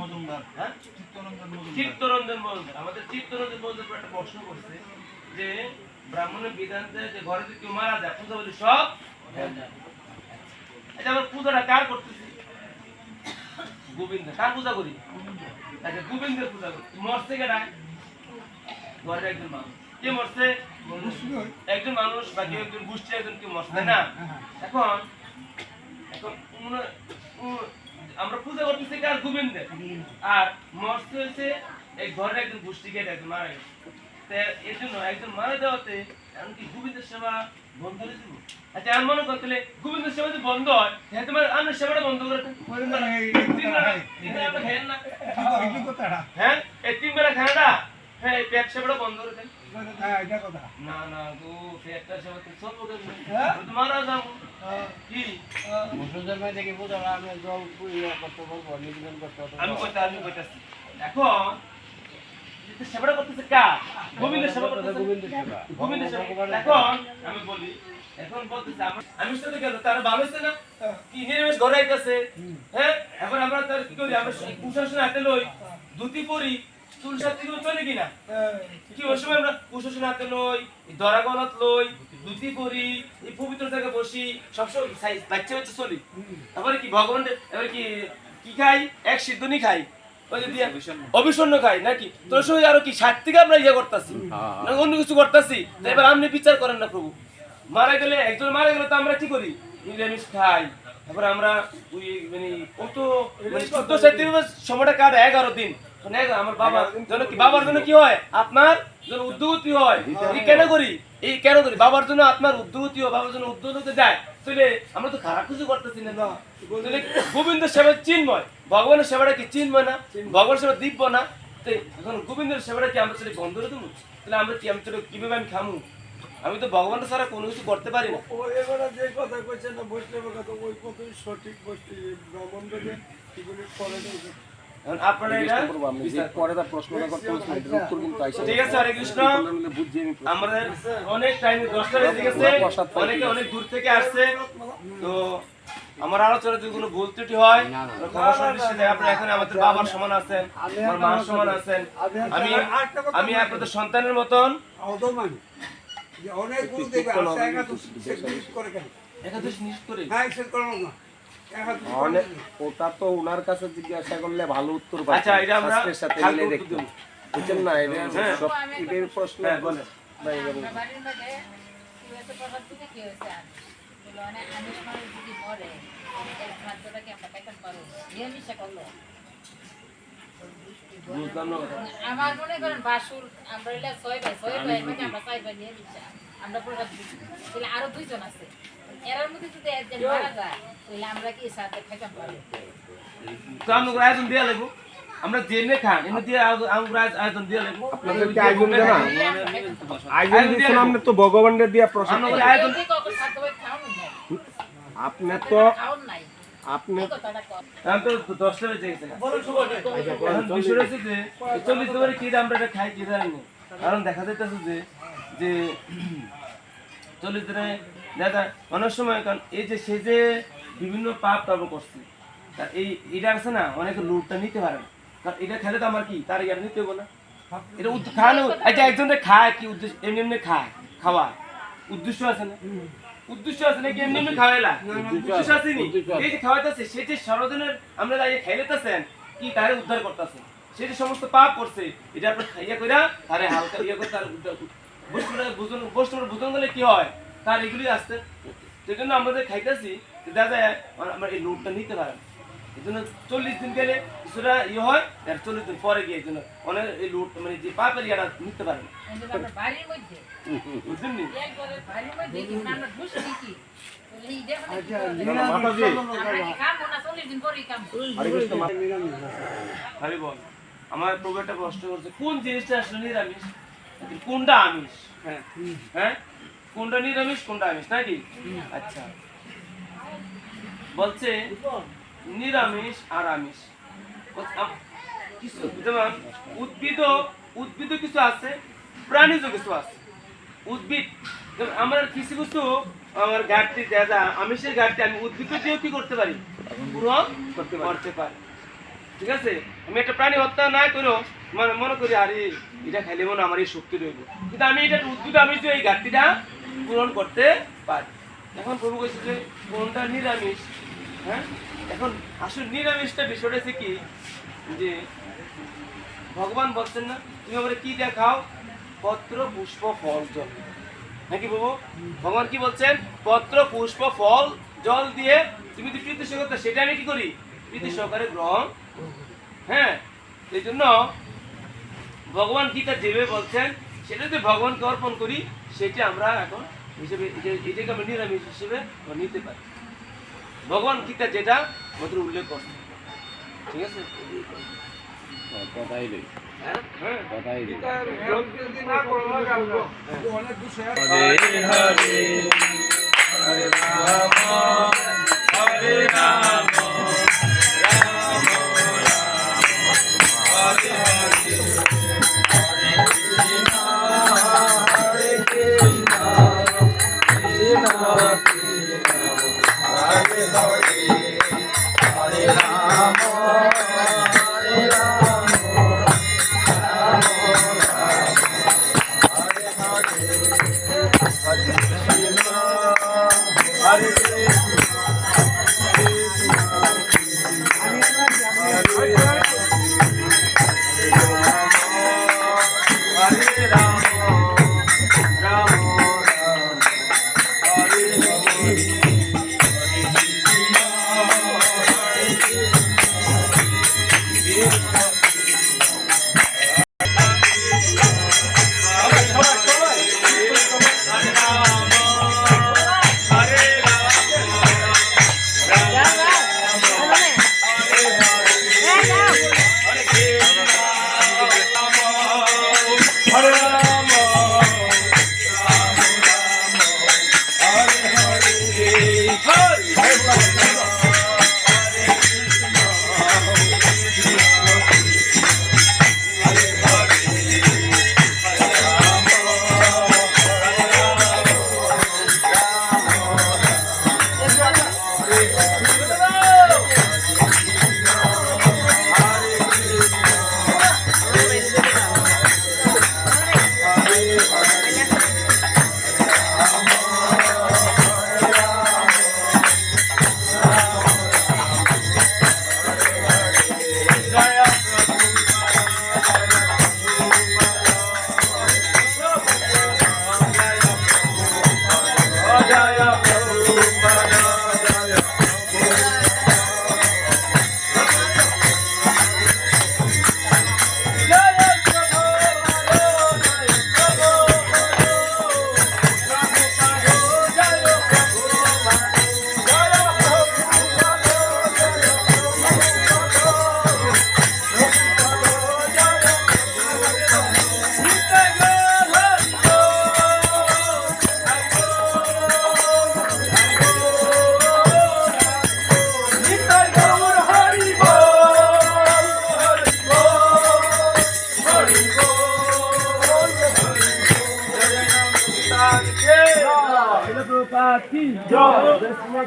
মজুমদার। হ্যাঁ চিত্তরঞ্জন মজুমদার। আমাদের চিত্তরঞ্জন মজুমদার একটা প্রশ্ন করছে যে ব্রাহ্মণের বিধানতে যে ঘরে যদি কেউ মারা যায় পূজা বলি সব আচ্ছা আমরা পূজাটা কার করতেছি? গোবিন্দ। কার পূজা করি? আচ্ছা গোবিন্দের পূজা করি। মরছে কেডা? ঘরের একজন মানুষ। কে মরছে? একজন মানুষ বা কেউ একজন গোষ্ঠী একজন কেউ মরছে তাই না? এখন আমরা পূজা করতেছি কার? গোবিন্দের। আর মরছে হয়েছে এই ঘরের একজন গোষ্ঠী কেটে একজন মারা গেছে। এর জন্য একজন মারা যাওয়াতে এমনকি গোবিন্দের সেবা বন্ধ হয়ে যাব। আচ্ছা আমি মনে করতে গোবিন্দের সেবা যদি বন্ধ হয় তোমার আপনার সেবাটা বন্ধ করে হ্যাঁ এই 3 বেলা খানাটা হ্যাঁ এই পেট সেবাটা বন্ধ করে দেন। হ্যাঁ এটা কথা না না গো সে একটা সময় তো চলবো কেমনে? হ্যাঁ? আমি তো মারা যাবো কি মুসলমান ভাই দেখে বোঝা আমি জল করতে বলবো নিবেদন করতে হবে। আমি কইতাছি এখন এটা সেবা করতেছে কা গোবিন্দের সেবা করতেছে গোবিন্দের সেবা। গোবিন্দের সেবা এখন আমি বলি এখন বলতেছে আমি সাথে গেল তার ভালো হইছে না কি নিরামিষ ঘরে আইতাছে হ্যাঁ এখন আমরা তার কি করি আমরা কুশাসন হাতে লই ধুতি পরি চুল সাথে গুলো চলে কিনা কি ওই সময় আমরা কুশাসন হাতে লই দরা গলত লই ধুতি পরি এই পবিত্র জায়গায় বসি সবসময় বাচ্চা বাচ্চা চলি তারপরে কি ভগবান এবারে কি কি খাই এক সিদ্ধনি খাই ওই যে দিয়া অবিষণ্ণ খাই নাকি তোর সময় আরো কি 60 থেকে আমরা ইয়ে করতেছি না অন্য কিছু করতেছি এবার আপনি বিচার করেন না প্রভু মারা গেলে একজন মারা গেলে তো আমরা কি করি নিরামিষ খাই তারপর আমরা ওই মানে কত মানে 14 সময়টা কাটে 11 দিন মানে আমার বাবা জন্য কি বাবার জন্য কি হয় আপনার জন্য উদ্যোগতি হয় এই কেন করি বাবার জন্য আপনার উদ্যোগতি হয় বাবার জন্য উদ্যোগতে যায় তাহলে আমরা তো খারাপ কিছু করতেছি না তাহলে গোবিন্দের সেবা চিন্ময় ভগবানের সেবাটা কি চিন্ময় না ভগবানের সেবা দিব্য না তো এখন গোবিন্দের সেবাটা কি আমরা সেটা বন্ধ করে দেবো তাহলে আমরা কি আমি তো কিভাবে আমি খামু আমি তো ভগবান ছাড়া কোনো কিছু করতে পারি না ও এবারে যে কথা কইছে না বৈষ্ণবের কথা ওই কথাই সঠিক বৈষ্ণব ব্রাহ্মণ থেকে এগুলি করে দেয় এখন আপনারা এটা পরে তার প্রশ্নটা করতে হচ্ছে উত্তর কিন্তু আইসা ঠিক আছে হরে কৃষ্ণ বুঝছি আমি আমাদের অনেক টাইম 10টা বেজে গেছে অনেকে অনেক দূর থেকে আসছে তো আমার আলোচনা যদি কোনো ভুল ত্রুটি হয় ক্ষমা সুদৃষ্টি দেয় আপনারা এখন আমাদের বাবার সমান আছেন আমার মার সমান আছেন আমি আপনাদের সন্তানের মতন অদমান যে অনেক গুরু দেবে আসে একাদশ শেষ করে কেন একাদশ নিশ্চিত করে হ্যাঁ শেষ করলাম না একাদশ অনেক ওটা তো ওনার কাছে জিজ্ঞাসা করলে ভালো উত্তর পাবেন আচ্ছা এটা আমরা শাস্ত্রের সাথে কালকে মিলে উত্তর দেখতে দেব। বুঝছেন না এটা হ্যাঁ। সব এদের প্রশ্ন হ্যাঁ বলেন ভাই বলেন। আমরা বাড়ির মধ্যে কি হয়েছে প্রভাব থেকে কি হয়েছে আর বলে অনেক আমিষ মানুষ যদি মরে এর খাদ্যটা কি আমরা খাইতে পারবো নিরামিষে করলো বুঝলাম না আমার মনে করেন বাসুর আমরা এলা 6 ভাই মানে আমরা 6 ভাই নিয়ে দিচ্ছি আমরা পুরো তাহলে আরো 2 জন আছে এর মধ্যে যদি একজন মারা যায় তাহলে আমরা কি সাথে খাইতে পারবো তো আমরা আয়োজন দিয়ে লাগবো আমরা জেনে খান এমনি দিয়ে আমরা আয়োজন দিয়ে লাগবো আপনাদেরকে আয়োজন দেনা আয়োজন দিছেন আপনি তো ভগবানের দিয়া প্রসাদ আমরা পাবেন। আয়োজন যদি কখন সাথে ভাই খাওয়ানো যায় আপনি তো খাওয়ান নাই আপনি এই কথাটা কর আমি তো 10টা বেজে গেছে এখন বিষয়টা হচ্ছে যে 40 দুবারে কি আমরা এটা খাই কি জানি না কারণ দেখা যাইতেছে যে 40 দিনে দাদা অনেক সময় কারণ এই যে সে যে বিভিন্ন পাপ কর্ম করছে তা এটা আছে না অনেকে লুটটা নিতে পারে না কারণ এটা খেলে তো আমার কি তার ইয়ার নিতে হবে না এটা খাওয়ানো এটা একজনে খায় কি উদ্দেশ্য এমনি এমনি খায় খাওয়া উদ্দেশ্য আছে না উদ্দেশ্য আছে নাকি এমনি এমনি খাওয়াইলা উদ্দেশ্য আছে নি এই যে খাওয়াইতেছে সে যে সর্বজনের আমরা দাঁড়িয়ে খাইলেতেছেন কি তারে উদ্ধার করতেছে সে যে সমস্ত পাপ করছে এটা আপনি খাইয়া কইরা তারে হালকা ইয়ে করে তার বৈষ্ণব ভোজন করলে কি হয় তার এগুলি আসতে সেই জন্য আমাদের খাইতেছি দাদা আমরা এই লোডটা নিতে পারেন এই জন্য 40 দিন গেলে কিছুটা ইয়ে হয় আর 40 দিন পরে গিয়ে এই জন্য অনেক এই লোড মানে যে পাপের ইয়াটা নিতে পারেন আমরা বাড়ির মধ্যে বুঝলেন নি একবারে বাড়ির মধ্যে কি আমরা বুঝি কি এই দেখো মাতাজি আমরা কাম না 40 দিন পরেই কাম হরে কৃষ্ণ মা- আরে বল আমার প্রভু একটা প্রশ্ন করছে কোন জিনিসটা আসলে নিরামিষ কোনটা আমিষ হ্যাঁ কোনটা নিরামিষ কোনটা আমিষ নাকি আচ্ছা বলছে নিরামিষ আর আমিষ কিছু যেমন উদ্ভিদ কিছু আছে প্রাণীজ কিছু আছে উদ্ভিদ যেমন আমার কিছু কিছু আমার ঘাটতি দাদা আমিষের ঘাটতি আমি উদ্ভিদ দিয়েও কি করতে পারি পূরণ করতে পারি ঠিক আছে আমি একটা প্রাণী হত্যা না করো মানে মনে করি আরে এটা খাইলে মনে আমার এই শক্তি রইব কিন্তু আমি এটা উদ্ভিদ আমি তো এই ঘাটতিটা পূরণ করতে পারি এখন প্রভু কইছে যে কোনটা নিরামিষ হ্যাঁ এখন আসলে নিরামিষটা বিষয়টা হচ্ছে কি যে ভগবান বলছেন না তুমি আমার কি দেখাও পত্র পুষ্প ফল জল নাকি বাবু ভগবান কি বলছেন পত্র পুষ্প ফল জল দিয়ে তুমি যদি প্রীতি সহকারে সেটা আমি কি করি প্রীতি সহকারে গ্রহণ হ্যাঁ এই জন্য ভগবান গীতা যেভাবে বলছেন সেটা যদি ভগবানকে অর্পণ করি সেটা আমরা এখন হিসেবে এটাকে আমরা নিরামিষ হিসেবে নিতে পারি ভগবান গীতা যেটা মাত্র উল্লেখ করছে ঠিক আছে কথাই নেই অনেক বিষয় হরে হরে হরে রাম হরে রাম রাম রাম হরে হরে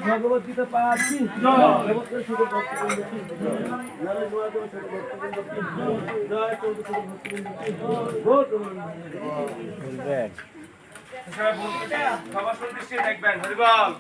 ভগবদ্গীতা পাঠ কি জয় শুধু ভক্তবৃন্দ কি নারায়ণ মহাদেব শুধু ভক্তবৃন্দ কি জয় চৌধুরী শুধু ভক্তবৃন্দ কি সবাই বলতে সবার সন্তুষ্টি দেখবেন হরিবল।